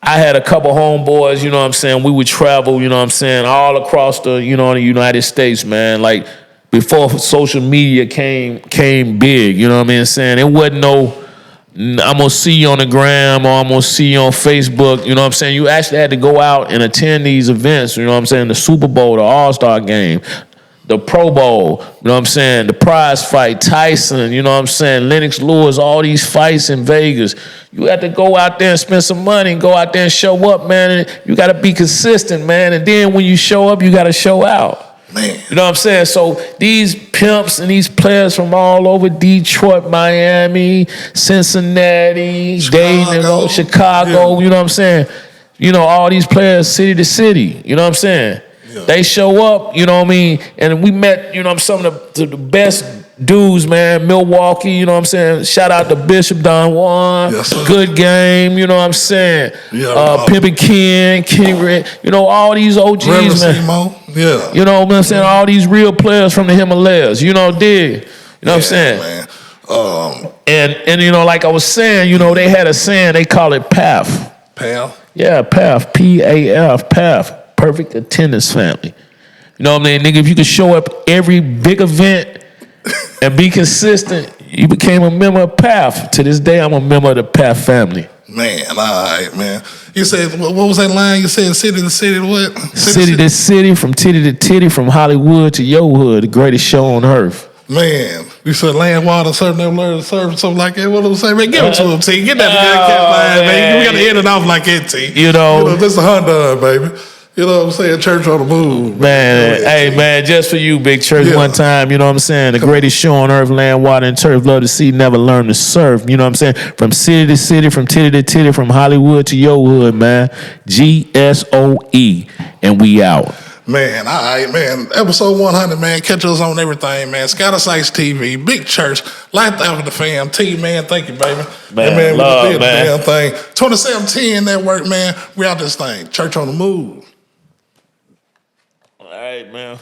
I had a couple homeboys, you know what I'm saying? We would travel, you know what I'm saying, all across the United States, man. Like, before social media came big, you know what I mean? Saying it wasn't no, I'm going to see you on the gram or I'm going to see you on Facebook, you know what I'm saying? You actually had to go out and attend these events, you know what I'm saying? The Super Bowl, the All-Star Game, the Pro Bowl, you know what I'm saying? The prize fight, Tyson, you know what I'm saying? Lennox Lewis, all these fights in Vegas. You have to go out there and spend some money and go out there and show up, man. And you got to be consistent, man. And then when you show up, you got to show out. Man. You know what I'm saying? So these pimps and these players from all over Detroit, Miami, Cincinnati, Dayton, Chicago, you know what I'm saying? You know, all these players city to city, you know what I'm saying? Yeah. They show up, you know what I mean? And we met, you know, some of the best dudes, man. Milwaukee, you know what I'm saying? Shout out to Bishop Don Juan. Yes, Good Game, you know what I'm saying? Yeah, Pimp C, Kenny Red, you know, all these OGs, man. Yeah. You know what I'm saying? All these real players from the Himalayas, you know, dig. You know what I'm saying? Man. And you know, like I was saying, you know, they had a saying, they call it PAF. PAF? Yeah, PAF, P-A-F, PAF. Perfect attendance family. You know what I mean? Nigga, if you could show up every big event and be consistent, you became a member of PAF. To this day, I'm a member of the PAF family. Man, all right, man. You said, what was that line? You said city to city, what? City to city, from titty to titty, from Hollywood to your hood, the greatest show on earth. Man, you said land, water, serve, never learn to serve, something like that. What do we say, man? Give it to him, T. Get that line, man. We got to end it off like that, T. You know, this is Honda, baby. You know what I'm saying? Church on the move. Man, hey, man, just for you, Big Church, one time, you know what I'm saying? The greatest show on earth, land, water, and turf. Love to see, never learn to surf. You know what I'm saying? From city to city, from titty to titty, from Hollywood to your hood, man. G.S.O.E. And we out. Man, all right, man. Episode 100, man. Catch us on everything, man. Scatter Sites TV, Big Church, Life After the Fam. T, man, thank you, baby. Man, love, we did man. The damn thing. 2017 Network, man. We out this thing. Church on the move. All right, man.